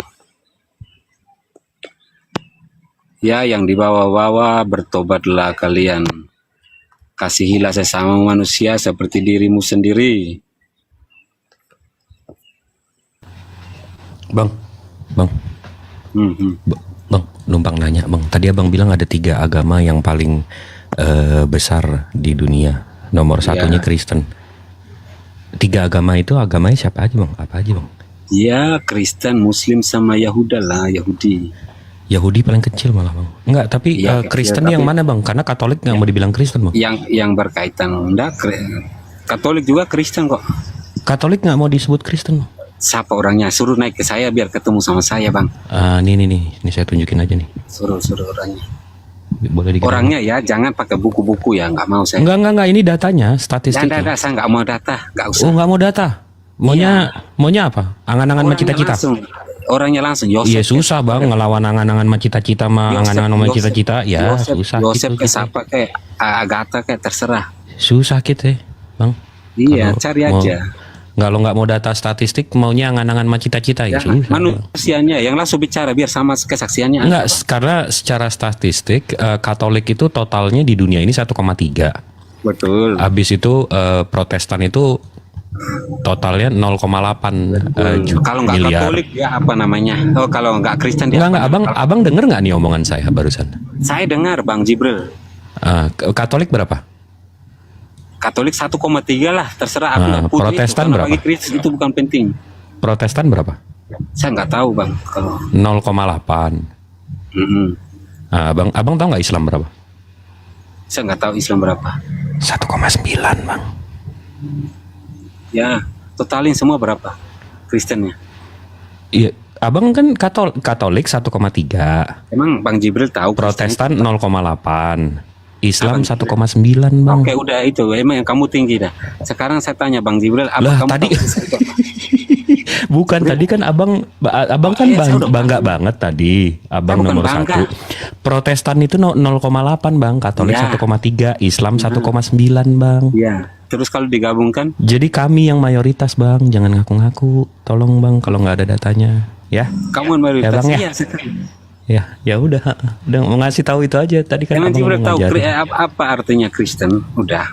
Ya, yang dibawa-bawa, bertobatlah kalian. Kasihilah sesama manusia seperti dirimu sendiri. Bang. Bang, numpang nanya, Bang. Tadi Abang bilang ada 3 agama yang paling besar di dunia. Nomor satunya Kristen. 3 agama itu agamanya siapa aja, Bang? Apa aja, Bang? Ya, Kristen, Muslim, sama Yahuda lah, Yahudi. Yahudi paling kecil malah, Bang. Enggak, tapi Ya, Kristen tapi yang mana, Bang? Karena Katolik nggak mau dibilang Kristen, Bang. Yang berkaitan, Katolik juga Kristen kok. Katolik nggak mau disebut Kristen, Bang. Siapa orangnya? Suruh naik ke saya biar ketemu sama saya, Bang. Nih saya tunjukin aja nih. Suruh orangnya. Boleh dikira. Orangnya ya, jangan pakai buku-buku ya, nggak mau saya. Enggak, ini datanya, statistik. Jangan, saya nggak mau data, nggak usah. Oh, nggak mau data. Maunya apa? Angan-angan sama cita-cita. Orangnya langsung Yosef. Iya susah bang ngelawan angan-angan sama cita-cita sama angan-angan sama cita-cita ya susah. Yosef kayak siapa kayak Agatha kayak terserah. Susah gitu bang. Iya, Kalau cari mau- aja. Kalau nggak mau data statistik, maunya angan-angan sama cita-cita ya, Ya, susah. manusianya yang langsung bicara biar sama kesaksiannya. Enggak, karena secara statistik Katolik itu totalnya di dunia ini 1,3. Betul. Habis itu Protestan itu totalnya 0,8 Kalau nggak miliar. Katolik ya apa namanya? Oh, kalau nggak Kristen dia. Enggak, abang denger nggak nih omongan saya barusan? Saya dengar Bang Jibril. Katolik berapa? Katolik 1,3 lah, terserah aku nggak punya Protestan itu, karena berapa? bagi Kristen itu bukan penting. Protestan berapa? Saya nggak tahu Bang. Kalau 0,8. Abang tahu nggak Islam berapa? saya nggak tahu Islam berapa. 1,9 bang. Ya, totalin semua berapa Kristennya? Iya, abang kan Katolik 1,3, Emang Bang Jibril tahu Protestan 0,8, Islam Abang 1,9 bang. Oke, udah itu. Emang yang kamu tinggi dah. Sekarang saya tanya Bang Jibril, apa Lah, kamu tadi tahu Kristen itu apa? bukan tadi kan abang kan Iya, saya udah bangga banget tadi abang Saya bukan nomor bangga. 1. Protestan itu 0,8 bang, Katolik Ya. 1,3, Islam 1,9 bang. Iya. Terus kalau digabungkan, Jadi kami yang mayoritas bang, jangan ngaku-ngaku, tolong bang kalau nggak ada datanya, ya. kamu yang mayoritas. Bang, ya? Iya, sekarang. Ya udah mau ngasih tahu itu aja tadi kan Emang abang Jibril mau tahu ngajarin. apa artinya Kristen? Udah.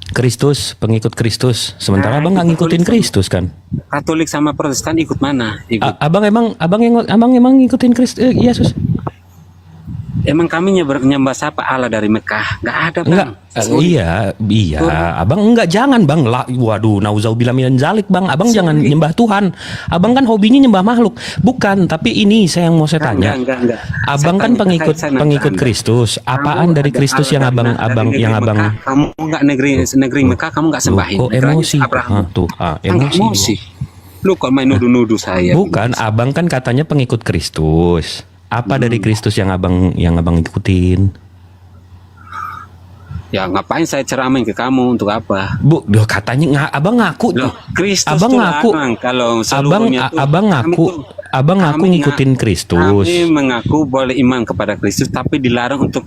Kristus, pengikut Kristus. Sementara Nah, abang nggak itu ngikutin Katolik. Kristus kan? Katolik sama Protestan ikut mana? Ikut. Abang emang ngikutin Kristus, Yesus? Emang kami nyembah siapa? Allah dari Mekah? Nggak ada Bang. Enggak. Sorry. Iya. Abang enggak, jangan bang. Waduh, nauzubillah minan zalik bang. Abang jangan nyembah Tuhan. Abang kan hobinya nyembah makhluk. Bukan, tapi ini saya yang mau saya tanya. Enggak. Abang Saya kan tanya, pengikut saya nanya pengikut Anda. Kristus. Apaan Kamu dari ada Kristus Allah yang dari abang negeri yang Mekah. Kamu nggak negeri Mekah, kamu nggak sembahin. Oh, Negeranya emosi. Abraham. Emosi. Emosi. Lu kok main nuduh-nuduh saya? Bukan, abang kan katanya pengikut Kristus. Apa dari Kristus yang abang ikutin? Ya ngapain saya ceramain ke kamu untuk apa? Katanya abang ngaku. Loh, Kristus Abang tuh ngaku. larang kalau seluruhnya tuh, Abang ngaku ngikutin Kristus. Kami mengaku boleh iman kepada Kristus, tapi dilarang untuk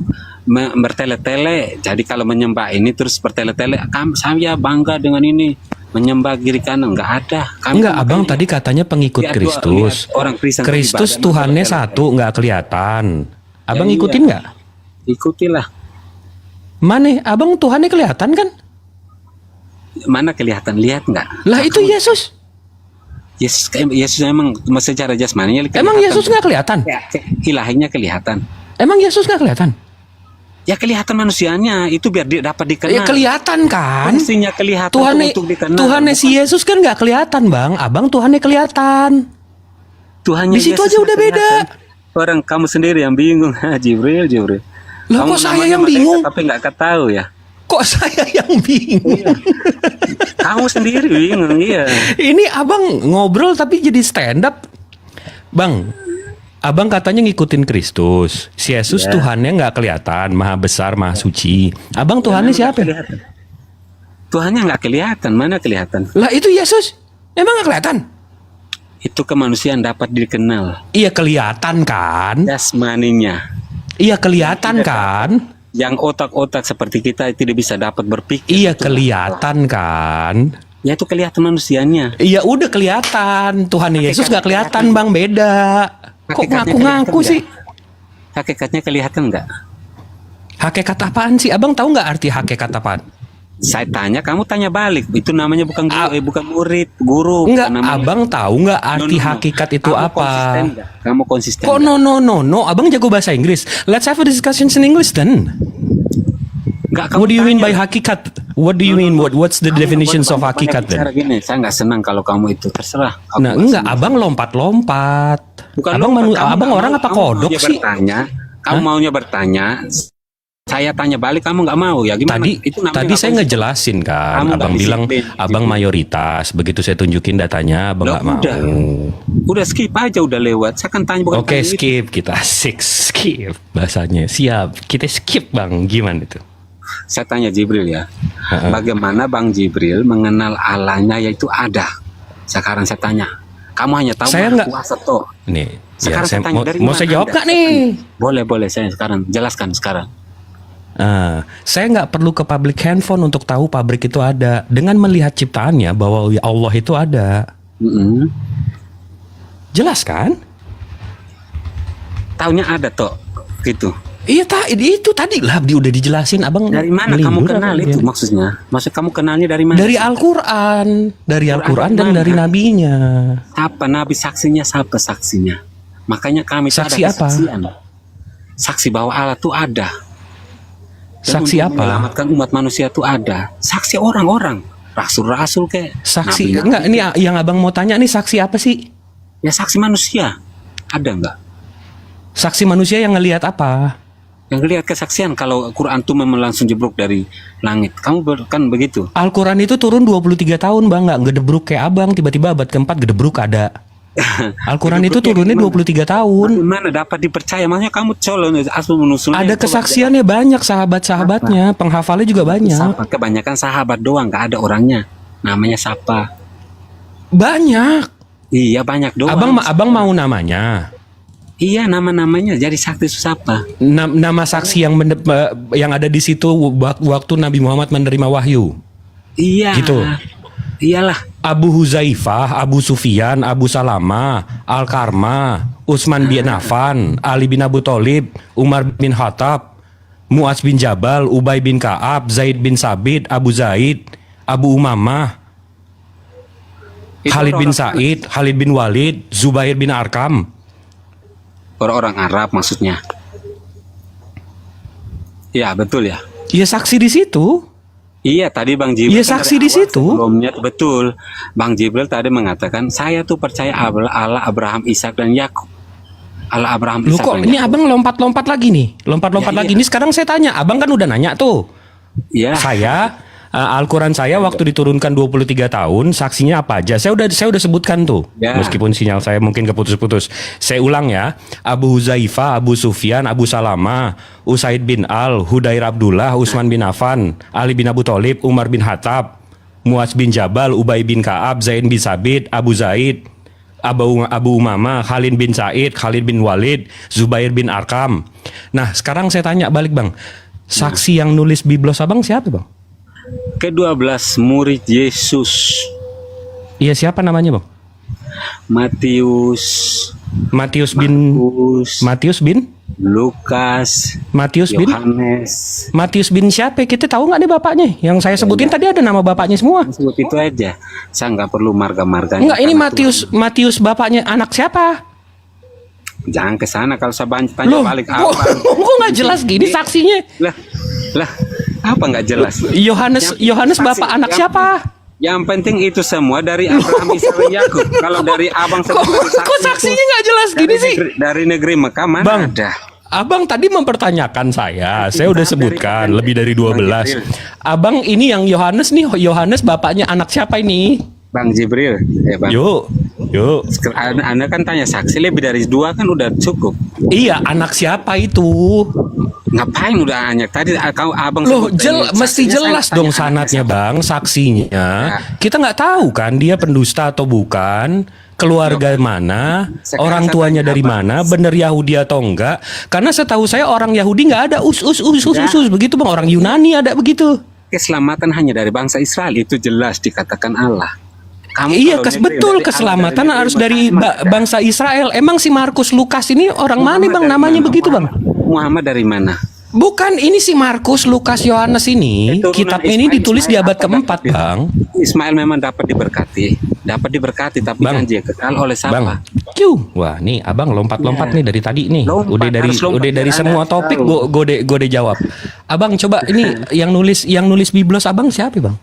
bertele-tele. Jadi kalau menyembah ini terus bertele-tele, saya bangga dengan ini. Menyembah kiri kanan nggak ada. Enggak, abang tadi katanya pengikut Lihat Kristus. lihat orang Kristen Kristus beribadah, Tuhannya bertele-tele. satu, nggak kelihatan. Abang Ya, ikutin iya. nggak? Ikutilah. Mana? Abang Tuhannya kelihatan kan? Mana kelihatan? Lihat nggak? Lah itu Yesus. Yesus emang secara jasmaninya kelihatan. Emang Yesus nggak kelihatan? Ya, ilahinya kelihatan. Emang Yesus nggak kelihatan? Ya kelihatan manusianya itu biar dia dapat dikenal. Ya kelihatan kan? Fungsinya kelihatan Tuhannya untuk dikenal. Tuhannya si Yesus kan nggak kelihatan bang. Abang Tuhannya kelihatan. Tuhannya Di situ Yesus aja nggak udah beda. kelihatan. Orang kamu sendiri yang bingung. Jibril. Lah, Kamu kok saya namanya yang malaikat bingung? Tapi nggak ketahu ya. Kok saya yang bingung? Kamu sendiri bingung, iya. Ini abang ngobrol tapi jadi stand up. Bang, abang katanya ngikutin Kristus. Si Yesus Ya. Tuhannya nggak kelihatan, maha besar, maha suci. Abang Tuhannya Nggak siapa? kelihatan. Tuhannya nggak kelihatan, mana kelihatan? Lah itu Yesus. Emang nggak kelihatan? Itu kemanusiaan dapat dikenal. Iya kelihatan kan? Jasmaninya. Iya kelihatan kan? Yang otak-otak seperti kita tidak bisa dapat berpikir. Iya Itu kelihatan kan? Ya itu kelihatan manusianya. Iya udah kelihatan. Tuhan Yesus nggak kelihatan bang, beda. Kok Hakikatnya ngaku-ngaku kelihatan sih? Hakikatnya kelihatan nggak? Hakikat apaan sih? Abang tahu nggak arti hakikat apaan? Saya tanya, kamu tanya balik. Itu namanya bukan guru, bukan murid, guru. Enggak, bukan namanya. abang tahu nggak arti No. hakikat itu Kamu apa? konsisten nggak? Kamu konsisten. Kok nggak? no, abang jago bahasa Inggris. Let's have a discussion in English then. Nggak, kamu What do you mean by tanya. hakikat? What do you mean? What's the Kamu definitions nggak of boleh hakikat bicara then? gini. Saya nggak senang kalau kamu itu terserah. Aku Nah, nggak enggak, senang. abang lompat-lompat. Bukan Abang lompat, kamu abang nggak orang mau- apa kamu kodok maunya sih? Bertanya, kamu Hah? maunya bertanya. saya tanya balik kamu nggak mau ya gimana? Tadi Itu namanya tadi nggak saya konsisten. ngejelasin kan, Kamu nggak abang bilang disiplin. abang mayoritas. Begitu saya tunjukin datanya, abang Loh, nggak mau. udah skip aja udah lewat. Saya kan tanya bukan Oke, tanya itu. skip kita asik skip bahasanya. Siap, kita skip bang. Gimana itu? Saya tanya Jibril ya, bagaimana Bang Jibril mengenal Allahnya yaitu ada? Sekarang saya tanya, kamu hanya tahu Saya Maha nggak- kuasa toh. Nih, Sekarang ya, saya tanya, dari mau mana saya jawab Anda? nggak nih? Boleh saya sekarang jelaskan sekarang. Saya nggak perlu ke pabrik handphone untuk tahu pabrik itu ada. Dengan melihat ciptaannya bahwa Allah itu ada. Mm-mm. Jelas kan? Taunya ada toh, gitu. Iya itu tadi lah udah dijelasin abang. Dari mana kamu melindur kenal apa itu dia? maksudnya? Maksud kamu kenalnya dari mana? Dari Al-Quran, Al-Quran dan mana? dari nabinya. Siapa nabi saksinya? Siapa saksinya? Makanya kami itu Saksi ada apa? kesaksian. Saksi bahwa Allah tuh ada. Dan Saksi untuk apa? menyelamatkan umat manusia tuh ada. Saksi orang-orang, rasul-rasul kayak. Saksi nabi-nabi. enggak ini yang abang mau tanya nih saksi apa sih? Ya saksi manusia. Ada nggak? Saksi manusia yang ngelihat apa? Yang lihat kesaksian kalau Quran tuh memang langsung jeblok dari langit. Kamu kan begitu? Al-Quran itu turun 23 tahun bang, nggak gedebruk kayak abang, tiba-tiba abad keempat gedebruk ada. Al-Quran itu turunnya 23 tahun. Mana dapat dipercaya? Makanya kamu colon asal menusul. Ada kesaksiannya banyak, sahabat-sahabatnya, penghafalnya juga banyak. Siapa? Kebanyakan sahabat doang, nggak ada orangnya. Namanya siapa? Banyak. Iya banyak doang. Abang mau namanya. Iya nama-namanya. Jadi saksi itu siapa? Nama saksi yang ada di situ waktu Nabi Muhammad menerima wahyu. Iya. Gitu. Iyalah. Abu Huzaifah, Abu Sufyan, Abu Salama, Al-Karma, Utsman bin Affan, Ali bin Abu Thalib, Umar bin Khattab, Muaz bin Jabal, Ubay bin Ka'ab, Zaid bin Sabit, Abu Zaid, Abu Umamah, Itu Khalid bin orang-orang- Said, Khalid bin Walid, Zubair bin Arkam. Orang-orang Arab maksudnya. Iya betul ya. Ya saksi di situ. Iya tadi Bang Jibril. Iya, kan saksi dari di awal situ. Sebelumnya betul. Bang Jibril tadi mengatakan saya tuh percaya Allah Abraham, Ishak dan Yakub. Allah Abraham, Lu Ishak kok dan ini Yakub. abang lompat-lompat lagi nih. Lompat-lompat Ya, lagi. iya. Ini sekarang saya tanya. Abang kan udah nanya tuh. Iya. Saya Al-Quran saya waktu diturunkan 23 tahun saksinya apa aja? Saya udah sebutkan tuh. Ya. Meskipun sinyal saya mungkin keputus-putus. Saya ulang ya. Abu Huzaifah, Abu Sufyan, Abu Salama, Usaid bin Al, Hudair Abdullah, Utsman bin Affan, Ali bin Abu Thalib, Umar bin Khattab, Muaz bin Jabal, Ubay bin Ka'ab, Zaid bin Sabit, Abu Zaid, Abu Umamah, Khalid bin Said, Khalid bin Walid, Zubair bin Arkam. Nah, sekarang saya tanya balik, Bang. Saksi yang nulis biblos abang siapa, Bang? Ke-12 murid Yesus. Iya, siapa namanya, Bang? Matius, Matius bin Lukas, Matius bin Yohanes. Matius bin siapa? Kita tahu nggak nih bapaknya? Yang saya sebutin tadi ada nama bapaknya semua. Sebut itu aja. Saya nggak perlu marga-marganya. Enggak, ini Karena Matius bapaknya anak siapa? Jangan ke sana kalau saya tanya Loh, balik kok nggak jelas gini saksinya? Lah, apa nggak jelas? Yohanes bapak saksi- anak yang- siapa? Yang penting itu semua dari Abraham, Ishak dan Yakub. Kalau dari abang Kok saksinya nggak jelas gini sih? Dari negeri Mekah mana Bang, ada? Abang tadi mempertanyakan saya udah sebutkan dari- lebih dari 12. Abang ini yang Yohanes nih, Yohanes bapaknya anak siapa ini? Bang Jibril, Bang. Yuk. Anda kan tanya saksi lebih dari 2 kan udah cukup. Iya, anak siapa itu? Ngapain udah hanya tadi kau abang Loh, sebut ini, mesti saksinya jelas saya dong tanya sanatnya, anaknya Bang, saksinya. Ya. Kita nggak tahu kan dia pendusta atau bukan, keluarga mana, Sekarang orang saya tuanya tanya dari apa? mana, bener Yahudi atau enggak? Karena setahu saya orang Yahudi nggak ada Ya. begitu, Bang. Orang Yunani ada begitu. Keselamatan hanya dari bangsa Israel itu jelas dikatakan Allah. Kamu Iya, kalau negeri betul dari keselamatan Allah, harus dari Muhammad ada. bangsa Israel. Emang si Markus Lukas ini orang mana, Muhammad Bang? dari Namanya mana? begitu, Bang? Muhammad dari mana? Bukan, ini si Markus Lukas Yohanes ini, Keturunan kitabnya ini Ismail, ditulis di abad apa keempat, dapat- Bang. Ismail memang dapat diberkati, tapi Bang. janji kekal oleh siapa? Bang, wah nih abang lompat-lompat nih dari tadi nih. Lompat, harus lompat, udah dari biar semua Anda topik tahu. gue jawab. Abang coba ini yang nulis biblos abang siapa, Bang?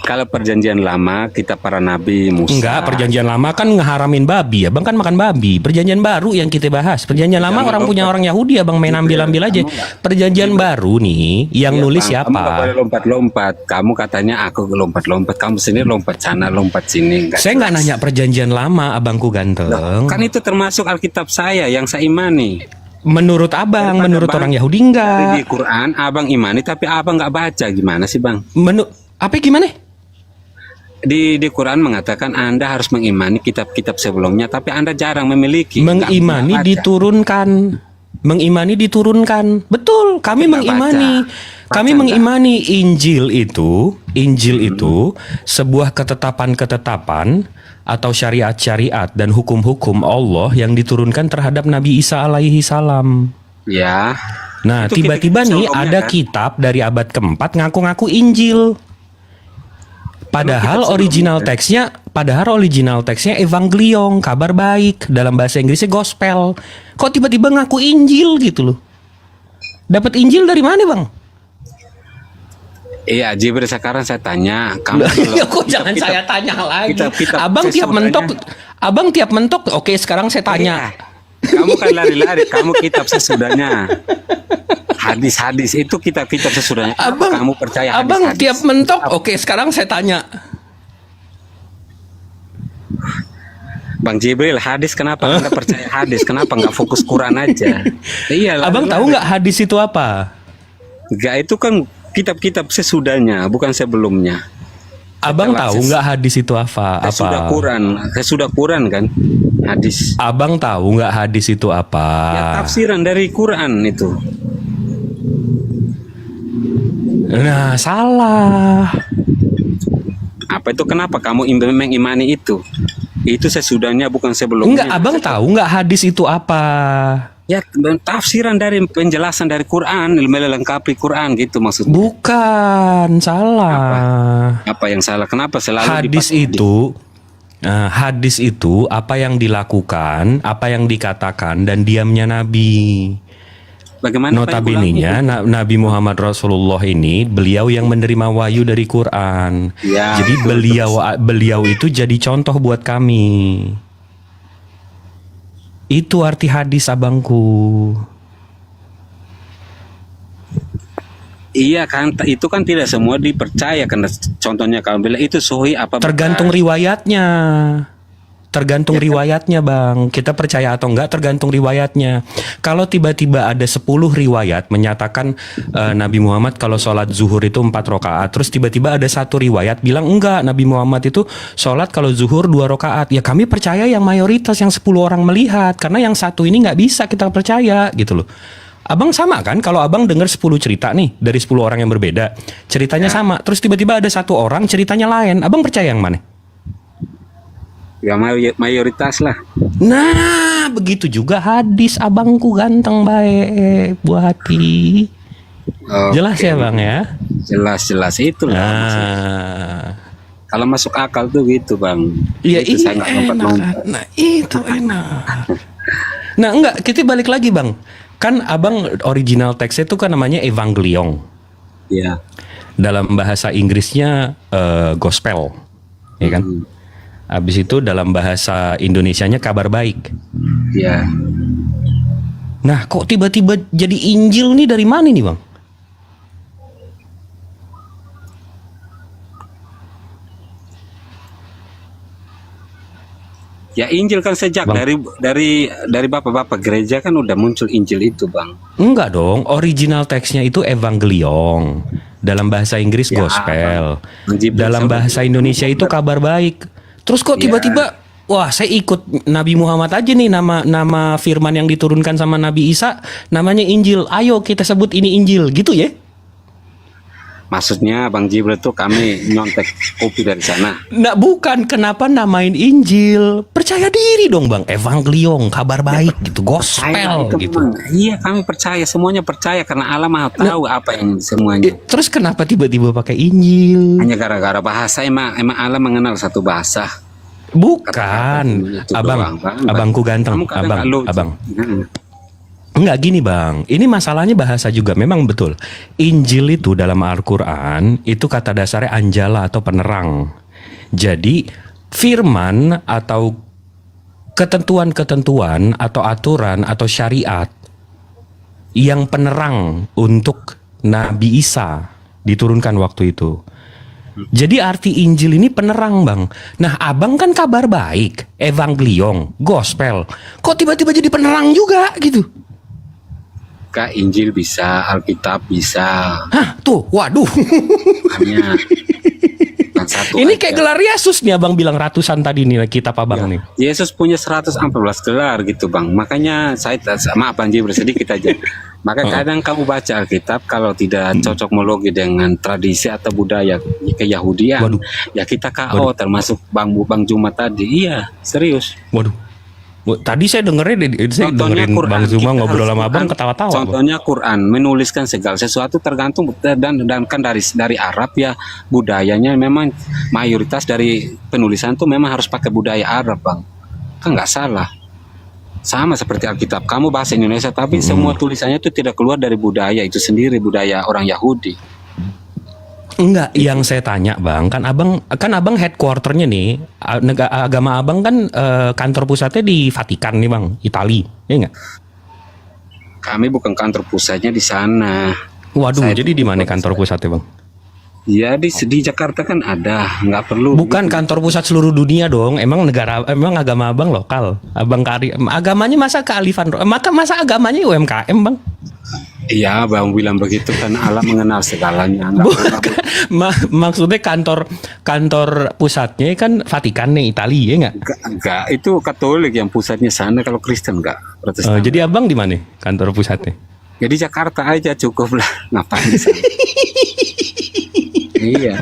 Kalau perjanjian lama kita para nabi Musa. Enggak, perjanjian lama kan ngeharamin babi. Abang kan makan babi. Perjanjian baru yang kita bahas. Perjanjian lama orang punya orang Yahudi, abang main ambil-ambil aja. Perjanjian baru nih yang nulis Bang, kamu gak siapa? boleh lompat-lompat. Kamu katanya aku lompat-lompat. Kamu sendiri lompat sana, lompat sini. Saya nggak nanya perjanjian lama, abangku ganteng. Kan itu termasuk Alkitab saya yang saya imani. Menurut abang, menurut Bang, orang Yahudi enggak. Di Quran abang imani tapi abang nggak baca, gimana sih bang? Apa gimana? Di Quran mengatakan Anda harus mengimani kitab-kitab sebelumnya, tapi Anda jarang memiliki. Mengimani Nggak baca. diturunkan. Mengimani diturunkan. Betul, kami Nggak mengimani. baca. Kami Baca mengimani Injil itu sebuah ketetapan-ketetapan atau syariat-syariat dan hukum-hukum Allah yang diturunkan terhadap Nabi Isa alaihi salam. Ya. Nah, Itu tiba-tiba kitab nih sebelumnya, ada kan? kitab dari abad keempat ngaku-ngaku Injil. Padahal original teksnya Evangelion, kabar baik, dalam bahasa Inggrisnya gospel. Kok tiba-tiba ngaku Injil gitu loh? Dapat Injil dari mana, Bang? Iya, Jibril, sekarang saya tanya, kamu Ya kok jangan saya tanya lagi. kitab-kitab Abang tiap sesudahnya. mentok. Oke, sekarang saya tanya. Kamu kan lari-lari, kamu kitab sesudahnya. Hadis-hadis itu kitab-kitab sesudahnya. Kenapa kamu percaya hadis-hadis? Abang tiap mentok. Oke, sekarang saya tanya. Bang Jibril, hadis kenapa Anda percaya hadis? Kenapa nggak fokus Quran aja? Iya. Abang tahu nggak hadis itu apa? Nggak, itu kan kitab-kitab sesudahnya, bukan sebelumnya. Abang Setelah tahu nggak hadis itu apa? Sesudah Quran kan hadis. Abang tahu nggak hadis itu apa? Ya, tafsiran dari Quran itu. Nah, salah. Apa itu, kenapa kamu mengimani itu? Itu sesudahnya, bukan sebelumnya. Enggak, abang tahu nggak hadis itu apa? Ya, tafsiran dari penjelasan dari Quran, melengkapi Quran gitu maksudnya. Bukan, salah. Apa yang salah? Kenapa selalu Hadis itu apa yang dilakukan, apa yang dikatakan dan diamnya Nabi. Bagaimana Notabene-nya Nabi Muhammad Rasulullah ini beliau yang menerima wahyu dari Quran. Ya, Jadi beliau itu jadi contoh buat kami. Itu arti hadis, abangku. Iya kan, itu kan tidak semua dipercaya karena contohnya kalau bilang itu sahih apa Tergantung riwayatnya. Tergantung riwayatnya, Bang. Kita percaya atau enggak tergantung riwayatnya. Kalau tiba-tiba ada 10 riwayat menyatakan Nabi Muhammad kalau sholat zuhur itu 4 rakaat, terus tiba-tiba ada satu riwayat bilang enggak, Nabi Muhammad itu sholat kalau zuhur 2 rakaat. Ya kami percaya yang mayoritas, yang 10 orang melihat, karena yang satu ini nggak bisa kita percaya gitu loh. Abang sama kan kalau abang dengar 10 cerita nih dari 10 orang yang berbeda, ceritanya sama, terus tiba-tiba ada satu orang ceritanya lain, abang percaya yang mana? ya mayoritas lah. Nah, begitu juga hadis, abangku ganteng baik buah hati. Jelas ya, Bang ya? Jelas itu lah. Nah, kalau masuk akal tuh gitu, Bang. iya Itu ini saya nggak enak. lompat-lompat. Nah, itu enak. Nah, enggak, kita balik lagi, Bang. Kan abang original teksnya itu kan namanya Evangelion. Iya. Dalam bahasa Inggrisnya gospel, ya kan? Habis itu dalam bahasa Indonesianya kabar baik. Iya. Nah, kok tiba-tiba jadi Injil nih dari mana nih, Bang? Ya Injil kan sejak Bang. dari bapak-bapak gereja kan udah muncul Injil itu, Bang. Enggak dong, original teksnya itu Evangelion. Dalam bahasa Inggris Ya, gospel. Bang Jibril Dalam sama bahasa Jibril. Indonesia itu kabar baik. Terus kok Ya. tiba-tiba, wah saya ikut Nabi Muhammad aja nih, nama firman yang diturunkan sama Nabi Isa namanya Injil. Ayo kita sebut ini Injil, gitu ya? Maksudnya Bang Jibril tuh kami nyontek kopi dari sana. Nah bukan, kenapa namain Injil? Percaya diri dong, Bang. Evangelion, kabar baik gitu, gospel Itu gitu. memang. Iya, kami percaya, semuanya percaya karena Allah Maha tahu apa yang semuanya. Terus kenapa tiba-tiba pakai Injil? Hanya gara-gara bahasa, emang Allah mengenal satu bahasa. Bukan, Itu abang, doang, Bang. abangku ganteng, Kamu kadang nggak lucu. abang. Enggak gini bang, ini masalahnya bahasa juga memang betul. Injil itu dalam Al-Quran itu kata dasarnya anjala atau penerang. Jadi firman atau ketentuan-ketentuan atau aturan atau syariat yang penerang untuk Nabi Isa diturunkan waktu itu. Jadi arti Injil ini penerang bang. Nah abang kan kabar baik, evangelion, gospel. Kok tiba-tiba jadi penerang juga gitu? Kak, Injil bisa, Alkitab bisa. Hah tuh, waduh. Hanya yang satu Ini aja. kayak gelar Yesus nih abang bilang ratusan tadi nih kitab abang nih. Yesus punya 114 gelar gitu bang. Makanya saya maaf Bang Jibril sedikit aja. Maka kadang kamu baca Alkitab kalau tidak cocok mologi dengan tradisi atau budaya keyahudian, Waduh. ya kita KO termasuk Bang Juma tadi. Iya, serius. Waduh. Tadi saya dengerin dengerin Bang Zuma kita ngobrol harus sama abang Quran. ketawa-tawa. Bang. Contohnya Quran menuliskan segala sesuatu tergantung dan kan dari Arab ya, budayanya memang mayoritas dari penulisan tuh memang harus pakai budaya Arab bang, kan nggak salah. Sama seperti Alkitab, kamu bahasa Indonesia tapi semua tulisannya itu tidak keluar dari budaya itu sendiri, budaya orang Yahudi. Enggak, yang saya tanya bang, kan abang headquarternya nih, agama abang kan kantor pusatnya di Vatikan nih bang, Itali, ya enggak? Kami bukan kantor pusatnya di sana. Waduh, Saya jadi di mana bukan kantor pusatnya bang? Ya di Jakarta kan ada, nggak perlu. Bukan kantor pusat seluruh dunia dong, emang agama abang lokal, agamanya masa kealifan, masa agamanya UMKM bang? Iya bang bilang begitu kan Allah mengenal segalanya. Maksudnya kantor pusatnya kan Vatikan nih, Itali ya enggak? Enggak, itu Katolik yang pusatnya sana, kalau Kristen enggak, Protestan. Jadi abang di mana kantor pusatnya? Jadi Jakarta aja cukup lah, ngapain di sana? Iya.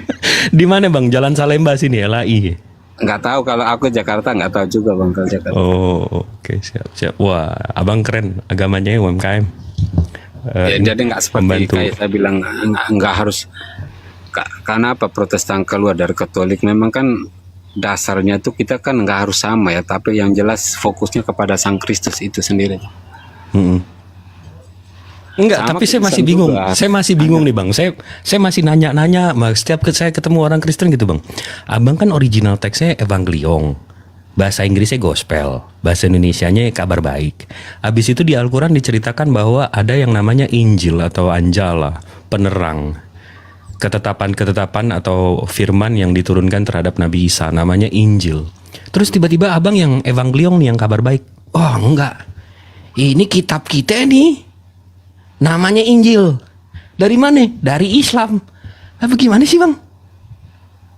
Di mana bang? Jalan Salemba sini LAI. Nggak tahu, kalau aku Jakarta nggak tahu juga bang kalau Jakarta. Oh oke, siap. Wah abang keren, agamanya UMKM. Ya, jadi nggak seperti membantu. kayak saya bilang nggak harus karena apa Protestan keluar dari Katolik, memang kan dasarnya tuh kita kan nggak harus sama ya, tapi yang jelas fokusnya kepada Sang Kristus itu sendiri. Enggak, Sama tapi saya masih Kristen bingung. juga. Saya masih bingung nih bang. Saya masih nanya-nanya. Setiap saya ketemu orang Kristen gitu bang. Abang kan original teksnya Evangelion, bahasa Inggrisnya Gospel, bahasa Indonesianya Kabar Baik. Habis itu di Al-Quran diceritakan bahwa ada yang namanya Injil atau Anjala, penerang. Ketetapan-ketetapan atau firman yang diturunkan terhadap Nabi Isa, namanya Injil. Terus tiba-tiba abang yang Evangelion nih, yang Kabar Baik. Oh enggak, ini kitab kita nih, namanya Injil. Dari mana? Dari Islam. Apa gimana sih bang?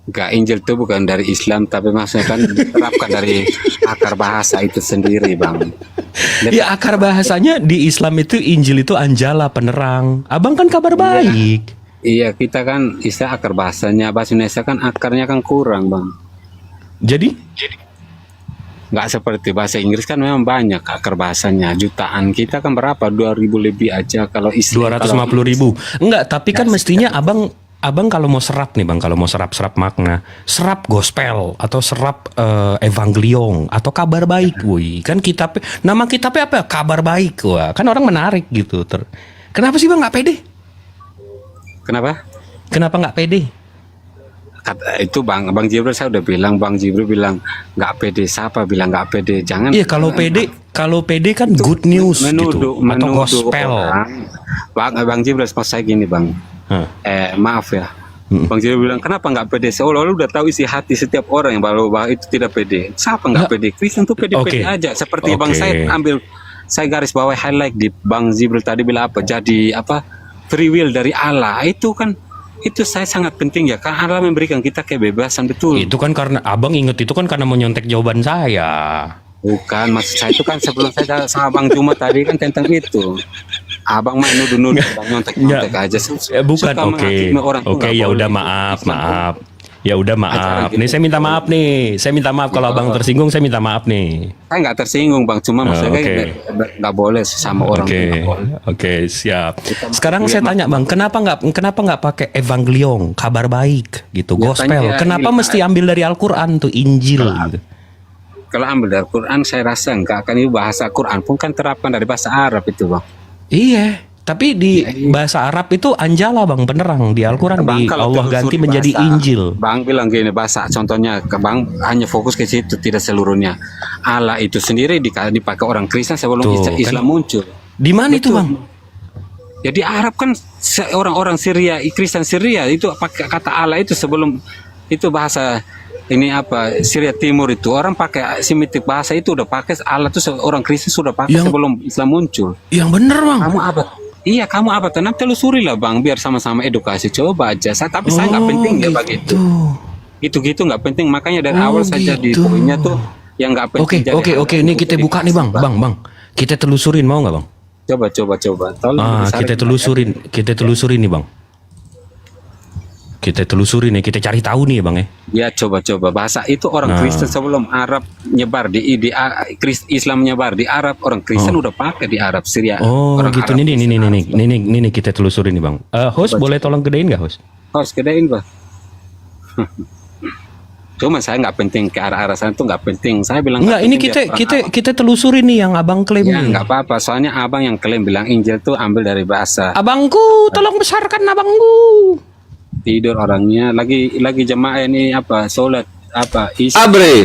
Enggak, Injil itu bukan dari Islam, tapi maksudnya kan diterapkan dari akar bahasa itu sendiri bang. Ya akar bahasanya di Islam itu Injil itu Anjala, penerang. Abang kan Kabar Baik. Iya, kita kan istilah akar bahasanya, bahasa Indonesia kan akarnya kan kurang bang. Jadi? Nggak seperti bahasa Inggris kan memang banyak akar bahasanya, jutaan, kita kan berapa, 2.000 lebih aja kalau istilah 250.000. Enggak, tapi kan mestinya abang kalau mau serap nih bang, kalau mau serap makna, serap gospel atau serap evangelion atau kabar baik, woi. Kan nama kitabnya apa? Kabar Baik, wah. Kan orang menarik gitu. Kenapa sih bang nggak pede? Kenapa? Kenapa nggak pede? Itu Bang Jibril, saya udah bilang, Bang Jibril bilang nggak pede, siapa bilang nggak pede? Jangan. Iya, kalau pede kan good news gitu atau gospel. Bang Jibril, maksud saya gini Bang. Maaf ya. Bang Jibril bilang kenapa nggak pede? Seolah-olah udah tahu isi hati setiap orang yang bahwa itu tidak pede. Siapa nggak pede? Kristen tuh pede-pede aja. Seperti Bang saya garis bawah highlight di Bang Jibril tadi bilang apa? Jadi apa? Free will dari Allah itu kan. Itu saya sangat penting ya, karena Allah memberikan kita kebebasan, betul. Itu kan karena abang inget itu kan karena mau nyontek jawaban saya. Bukan, maksud saya itu kan sebelum saya sama Bang Juma tadi kan tentang itu. Abang main nuduh-nuduh dan nyontek-nyontek aja. Bukan, oke, ya udah maaf. Ya udah maaf. Nih saya minta maaf nih. Saya minta maaf kalau abang tersinggung, saya minta maaf nih. Saya nggak tersinggung Bang, cuma maksudnya nggak boleh sama orang. Oke, siap. Sekarang saya tanya Bang, kenapa nggak pakai Evangelion, Kabar Baik gitu, gospel? Kenapa mesti ambil dari Al-Quran tuh, Injil gitu? kalau ambil dari Quran saya rasa enggak, kan itu bahasa Quran pun kan terapkan dari bahasa Arab itu bang. Iya, tapi di bahasa Arab itu Anjala bang, penerang di Al-Quran Bang, di kalau Allah telusuri ganti menjadi bahasa, Injil. Bang bilang gini bahasa, contohnya ke Bang hanya fokus ke situ, tidak seluruhnya. Allah itu sendiri dipakai orang Kristen sebelum Tuh, Islam muncul. Di mana itu bang? Jadi Arab kan orang-orang Syria, Kristen Syria itu pakai kata Allah itu sebelum itu bahasa ini apa Syria Timur itu orang pakai Semitik bahasa itu udah pakai Allah tuh orang Kristen sudah pakai sebelum Islam muncul. Yang bener bang. Kamu apa? Iya kamu apa? Tenang telusuri lah bang biar sama-sama edukasi coba aja. Tapi saya nggak penting ya begitu. Gitu-gitu nggak penting makanya dari awal saja di poinnya tuh yang nggak penting. Oke. Ini kita buka nih bang. Kita telusurin mau nggak bang? Coba. Tolong Kita telusurin nih bang. Kita telusuri nih, kita cari tahu nih bang ya. Ya coba bahasa itu orang Kristen sebelum Arab nyebar di Islam nyebar di Arab orang Kristen udah pakai di Arab Syria. Oh orang gitu. Arab, Ini kita telusuri nih bang. Host boleh tolong gedein nggak host? Harus gedein bang. Cuma saya nggak penting ke arah-arah sana tuh nggak penting. Saya bilang nggak. Ini kita telusuri nih yang abang klaim ya, nih. Nggak apa-apa. Soalnya abang yang klaim bilang Injil tuh ambil dari bahasa. Abangku, tolong besarkan abangku. Tidur orangnya lagi jemaah ini apa sholat apa isya. Abre.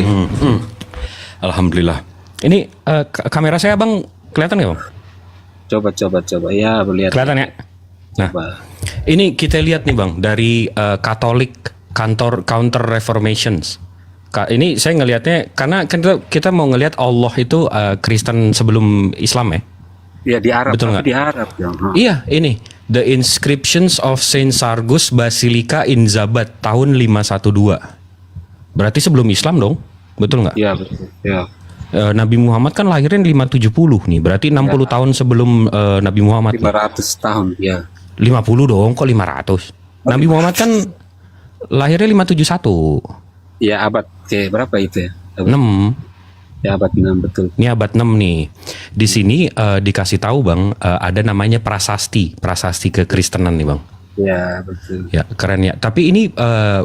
Alhamdulillah. Ini kamera saya bang kelihatan nggak bang? Coba ya lihat. Kelihatan ya. Nah, ini kita lihat nih bang dari Katolik Counter Reformations. Ini saya ngelihatnya karena kita mau ngelihat Allah itu Kristen sebelum Islam ya. Ya di Arab. Betul nggak? Di Arab ya. Iya ini The Inscriptions of Saint Sargus Basilica in Zabat tahun 512. Berarti sebelum Islam dong, betul nggak? Iya betul. Ya. Nabi Muhammad kan lahirnya 570 nih, berarti 60 tahun sebelum Nabi Muhammad. 500 tahun ya. 50 dong, kok 500? Nabi Muhammad kan lahirnya 571. Ya abad ke berapa itu ya? 6. Ya abad 6 betul. Ini abad 6 nih. Di sini dikasih tahu bang, ada namanya prasasti kekristenan nih bang. Ya betul. Ya keren ya. Tapi ini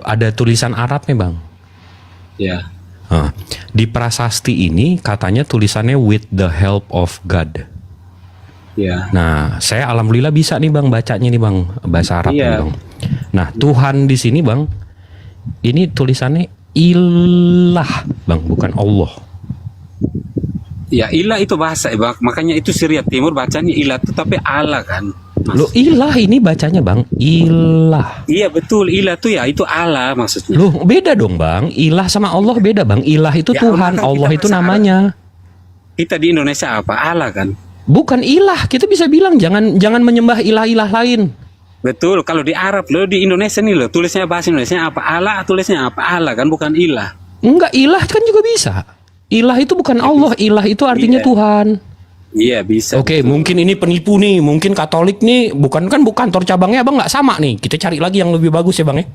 ada tulisan Arabnya bang. Ya. Di prasasti ini katanya tulisannya with the help of God. Ya. Nah saya alhamdulillah bisa nih bang bacanya nih bang bahasa Arab nih Iya. bang. Nah Tuhan di sini bang, ini tulisannya ilah bang, bukan Allah. Ya ilah itu bahasa bang. Makanya itu Syria Timur bacanya ilah itu tapi Allah kan. Mas. Loh ilah ini bacanya bang, ilah. Iya betul ilah tuh ya itu Allah maksudnya. Loh beda dong bang, ilah sama Allah beda bang. Ilah itu Ya, Tuhan, Allah kan Allah kita itu bahasa namanya. Kita di Indonesia apa Allah kan? Bukan ilah, kita bisa bilang jangan menyembah ilah-ilah lain. Betul. Kalau di Arab lo di Indonesia nih lo tulisnya bahasa Indonesia apa Allah, tulisnya apa Allah kan bukan ilah. Enggak, ilah kan juga bisa. Ilah itu bukan Allah, ilah itu artinya Iya. Tuhan. Iya bisa. Oke, mungkin ini penipu nih, mungkin Katolik nih, bukan kantor cabangnya abang nggak sama nih. Kita cari lagi yang lebih bagus ya bang ya.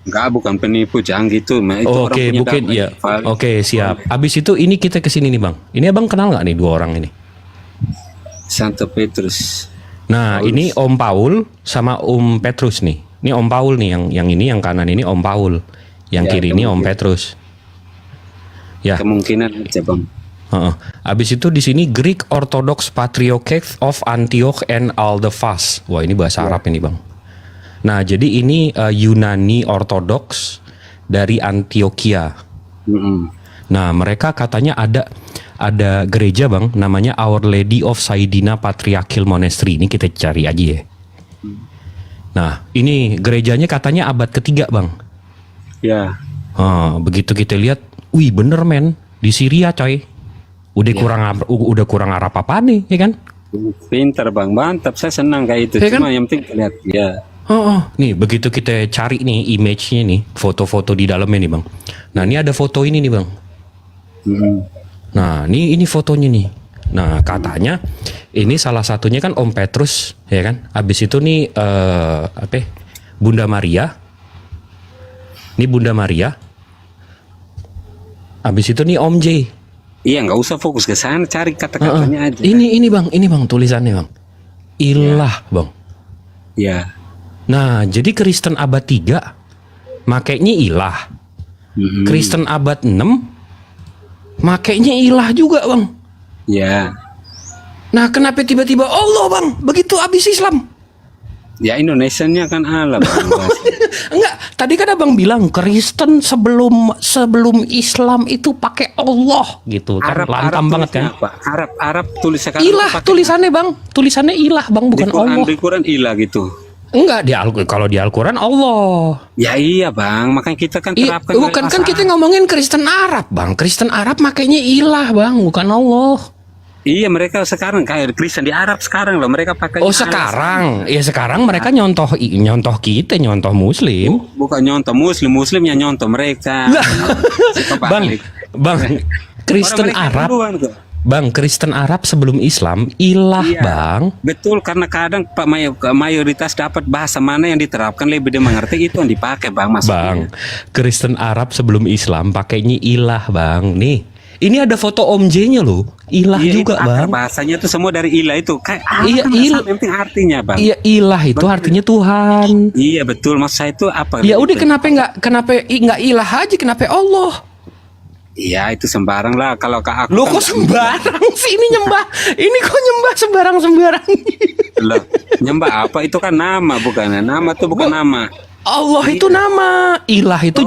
Enggak, bukan penipu, jangan gitu. Itu orang Oke, punya mungkin data. ya. Valid. Oke, siap. Abis itu ini kita kesini nih bang. Ini abang kenal nggak nih dua orang ini? Santo Petrus. Nah, ini Om Paul sama Om Petrus nih. Ini Om Paul nih yang ini yang kanan ini Om Paul. Yang Ya, kiri ini Om kemungkinan. Petrus. Ya. Kemungkinan aja bang. Abis itu di sini Greek Orthodox Patriarchate of Antioch and Aldefas. Wah, ini bahasa Arab ini, Bang. Nah, jadi ini Yunani Orthodox dari Antioquia. Nah, mereka katanya ada gereja, Bang, namanya Our Lady of Saidina Patriarchal Monastery. Ini kita cari aja ya. Nah, ini gerejanya katanya abad ketiga, Bang. Ya. Begitu kita lihat, wih bener men, di Syria coy. Udah kurang Arab apa nih, ya kan? Pintar bang, mantap. Saya senang kayak itu. Ya kan? Cuma yang penting lihat, ya. Nih begitu kita cari nih image-nya nih, foto-foto di dalamnya nih bang. Nah ini ada foto ini nih bang. Nah ini fotonya nih. Nah katanya ini salah satunya kan Om Petrus, ya kan? Habis itu nih Bunda Maria. Ini Bunda Maria. Habis itu nih Om J. Iya, nggak usah fokus ke sana, cari kata-katanya aja. Ini bang tulisannya bang. Ilah bang. Ya. Nah jadi Kristen abad 3 makainya ilah. Kristen abad 6 Makainya ilah juga bang. Ya. Nah kenapa tiba-tiba Allah bang? Begitu habis Islam? Ya Indonesianya kan Allah Bang. Enggak, tadi kan abang bilang Kristen sebelum Islam itu pakai Allah gitu kan, lantang banget kan? Apa? Arab tulis sekarang Ilah tulisannya bang, tulisannya ilah bang, bukan Allah. Di Quran ilah gitu. Enggak, kalau di Al-Quran Allah. Ya iya bang, makanya kita kan terapkan. Bukan kan kita ngomongin Kristen Arab bang, Kristen Arab makanya ilah bang, bukan Allah. Iya mereka sekarang kayak Kristen di Arab sekarang loh mereka pakai. Oh sekarang, ya sekarang mereka nyontoh kita, nyontoh Muslim. Bukan nyontoh Muslim yang nyontoh mereka. Bang, Kristen Arab. Bang, Kristen Arab sebelum Islam ilah Iya, bang. betul karena kadang Pak mayoritas dapat bahasa mana yang diterapkan lebih dimengerti itu yang dipakai bang maksudnya. Bang, Kristen Arab sebelum Islam pakainya ilah bang. Nih, ini ada foto Om J-nya loh, ilah Iya, juga itu akar bang. bahasanya itu semua dari ilah itu. Kayak Iya, yang penting artinya bang. Iya ilah itu artinya Tuhan. Iya betul maksud saya itu apa? Ya udah kenapa nggak ilah aja, kenapa Allah? Iya itu sembarang lah kalau ke aku. Lo kan kok sembarang sih ini nyembah? Ini kok nyembah sembarang? Loh, nyembah apa itu kan nama bukan? Nama itu bukan nama. Allah itu nama, ilah itu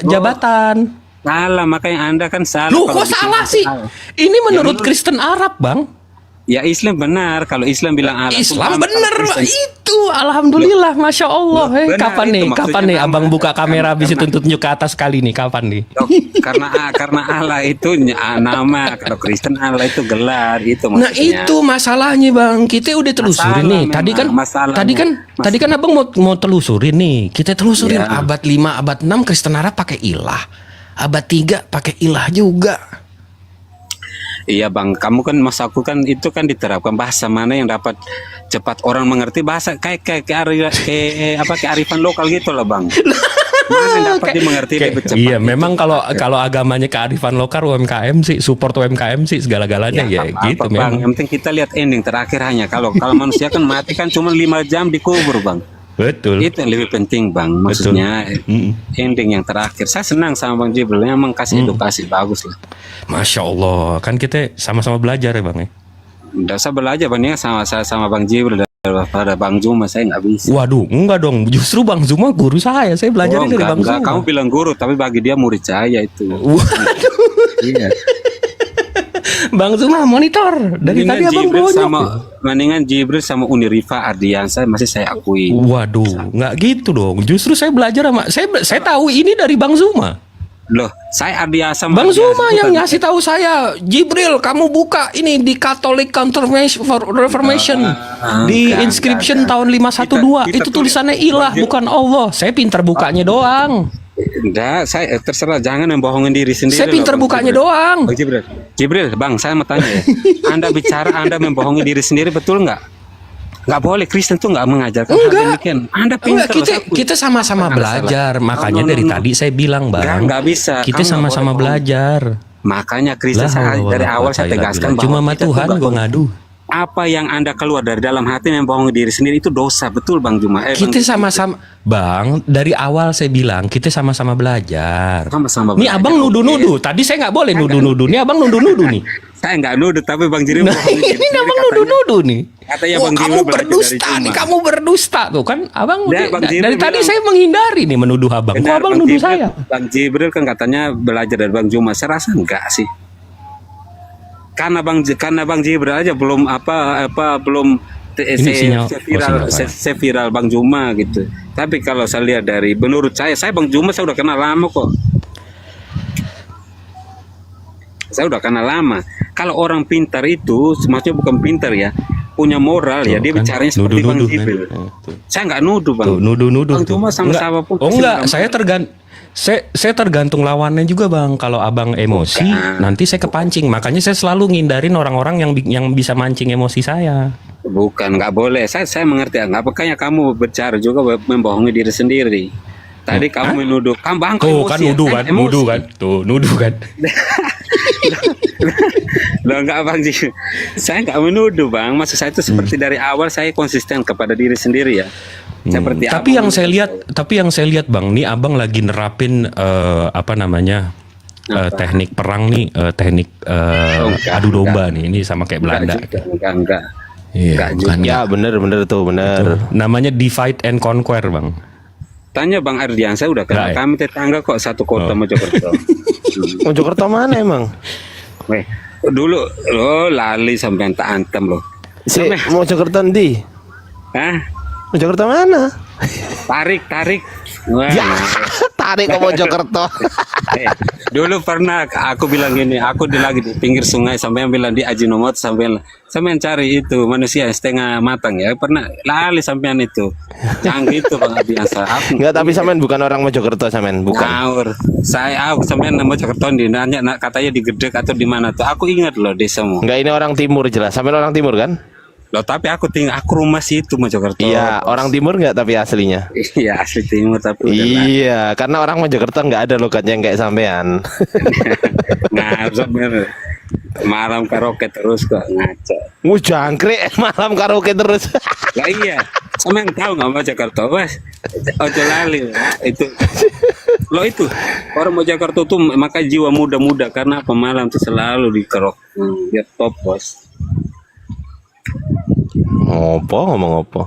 jabatan. Salah makanya Anda kan salah. Lu kalau kok bikin salah itu sih? salah. Ini menurut menurut- Kristen Arab, Bang. Ya Islam benar kalau Islam bilang Allah. Islam Kalau bener Kristen- itu, alhamdulillah, masya Allah. Loh, benar, Kapan itu nih? maksudnya Kapan nih? nama. Abang buka kamera habis itu tunjuk ke atas kali nih. Kapan nih? Loh, karena Allah itu nama, kalau Kristen Allah itu gelar itu Nah maksudnya. itu masalahnya bang, kita udah telusurin Masalah nih. Tadi kan, memang, masalahnya. tadi kan abang mau telusurin nih. Kita telusurin Ya. abad 5, abad 6 Kristen Arab pakai ilah, abad 3 pakai ilah juga. Iya bang, kamu kan mas aku kan itu kan diterapkan bahasa mana yang dapat cepat orang mengerti bahasa kayak kearifan lokal gitu loh bang. Mana yang dapat dimengerti lebih cepat? Iya, gitu. memang kalau agamanya kearifan lokal UMKM sih, support UMKM sih segala-galanya ya, apa-apa, gitu bang. memang. Yang penting kita lihat ending terakhir hanya kalau manusia kan mati kan cuma 5 jam dikubur bang. Betul. Itu yang lebih penting bang. Maksudnya ending yang terakhir. Saya senang sama bang Jibril, memang kasih edukasi bagus lah. Masya Allah, kan kita sama-sama belajar ya bang ya. Udah saya belajar bang ya sama bang Jibril daripada bang Zuma saya nggak bisa. Waduh, enggak dong, justru Bang Zuma guru saya belajar Oh, dari Bang enggak. Zuma. Kamu bilang guru tapi bagi dia murid saya itu. Waduh, Iya. Bang Zuma monitor dari tadi abang bonyok. Mendingan Jibril sama Unirifa Ardiansa masih saya akui. Waduh, nggak gitu dong. Justru saya belajar sama saya tahu ini dari Bang Zuma. Loh, saya Ardiansa. Bang Zuma yang ngasih tahu saya, Jibril, kamu buka ini di Catholic Reformation di inscription tahun 512. Kita Itu tulisannya ilah bukan Allah. Saya pintar bukanya doang. Enggak, saya terserah jangan membohongin diri sendiri. Saya pintar loh, Bang bukanya Jibril. doang. Bang Jibril, Bang, saya mau tanya ya. Anda bicara Anda membohongi diri sendiri betul nggak? Nggak boleh, Kristen tuh nggak mengajarkan hal Enggak. demikian. Anda Enggak, pintar loh, kita sama-sama Nggak belajar. salah. Makanya No, no, dari no. tadi saya bilang, Bang. Nggak bisa. Kita Kamu nggak sama-sama boleh belajar. Makanya Kristen dari awal saya tegaskan bahwa cuma sama kita tuh Tuhan nggak gue ngadu. apa yang Anda keluar dari dalam hati membohongi diri sendiri itu dosa, betul Bang Juma? Kita sama-sama, Bang, dari awal saya bilang kita sama-sama belajar. Sama-sama Nih belajar, abang nuduh-nuduh. Tadi saya nggak boleh nuduh-nuduh. Nih abang nuduh-nuduh nih. Saya nggak nuduh, tapi Bang Jibril Nah, bohongin diri ini sendiri, abang katanya. nuduh-nuduh nih. Katanya Wah, Bang kamu Jibril belajar berdusta dari nih, Juma. kamu berdusta tuh kan, abang. Ya, Bang Jibril dari tadi bilang- saya menghindari nih menuduh abang. Kok Benar, abang Bang nuduh Jibril- saya? Bang Jibril kan katanya belajar dari Bang Juma. Saya rasa enggak sih. Karena Bang Jibril aja belum belum Ini sinyal- sinyal apa? viral Bang Juma gitu. Tapi kalau saya lihat dari menurut saya Bang Juma saya udah kenal lama kok. Saya udah kenal lama. Kalau orang pintar itu, maksudnya bukan pintar ya, punya moral ya, Tuh, dia kan, bicaranya seperti Bang nuduh-nuduh, Jibril. kan. Tuh. Saya nggak nuduh Bang. Tuh, nuduh-nuduh Bang tuh. Juma sama Enggak. siapapun. Oh enggak, saya tergantung lawannya juga Bang. Kalau abang emosi, nanti saya kepancing. Makanya saya selalu ngindarin orang-orang yang bisa mancing emosi saya. Bukan, nggak boleh. Saya mengerti. Nggak makanya kamu bicara juga membohongi diri sendiri. Tadi kamu menuduh, Bang, Tuh kan nuduh kan, emosi. nuduh kan. Tuh, nuduh kan. Loh enggak Bang Ji. Saya nggak menuduh Bang. Maksud saya itu seperti dari awal saya konsisten kepada diri sendiri ya. Seperti Tapi yang saya lihat Bang, nih abang lagi nerapin apa namanya? teknik perang nih, teknik adu domba nih. Ini sama kayak Belanda. Enggak. Iya, bukan. Ya bener tuh bener. Namanya divide and conquer, Bang. Tanya Bang Ardiansyah udah Nggak, ya? kami tetangga kok satu kota Mojokerto. Mojokerto mana emang? Weh, dulu lo lali sampai tak antem lo. Si Mojokerto ndi? Hah? Mojokerto mana? Tarik. Wah, Ya, tarik ke Mojokerto. dulu pernah aku bilang gini, aku lagi di pinggir sungai sampai bilang di Ajinomoto sampai cari itu manusia setengah matang ya, pernah lali sampean itu. Canggih itu Bang Ardiansyah. Aku Enggak, tapi sampean bukan orang Mojokerto sampean, bukan. ngawur. Aku sampean Mojokerto di nanya katanya di Gedek atau di mana tuh. Aku ingat loh desamu. Enggak, ini orang timur jelas. Sampean orang timur kan? Loh tapi aku rumah situ Mojokerto. Iya, orang timur enggak tapi aslinya. Iya asli timur tapi udah lah. Iya, karena orang Mojokerto enggak ada logatnya yang kayak sampean. Nah sampean malam karaoke terus kok ngaco. Jangkrik malam karaoke terus. Lah iya, sampean tahu nggak Mojokerto Mas? Ojo lali itu. Lo itu orang Mojokerto tuh maka jiwa muda karena apa malam tuh selalu di karaoke. Biar top bos. Ngomong apa?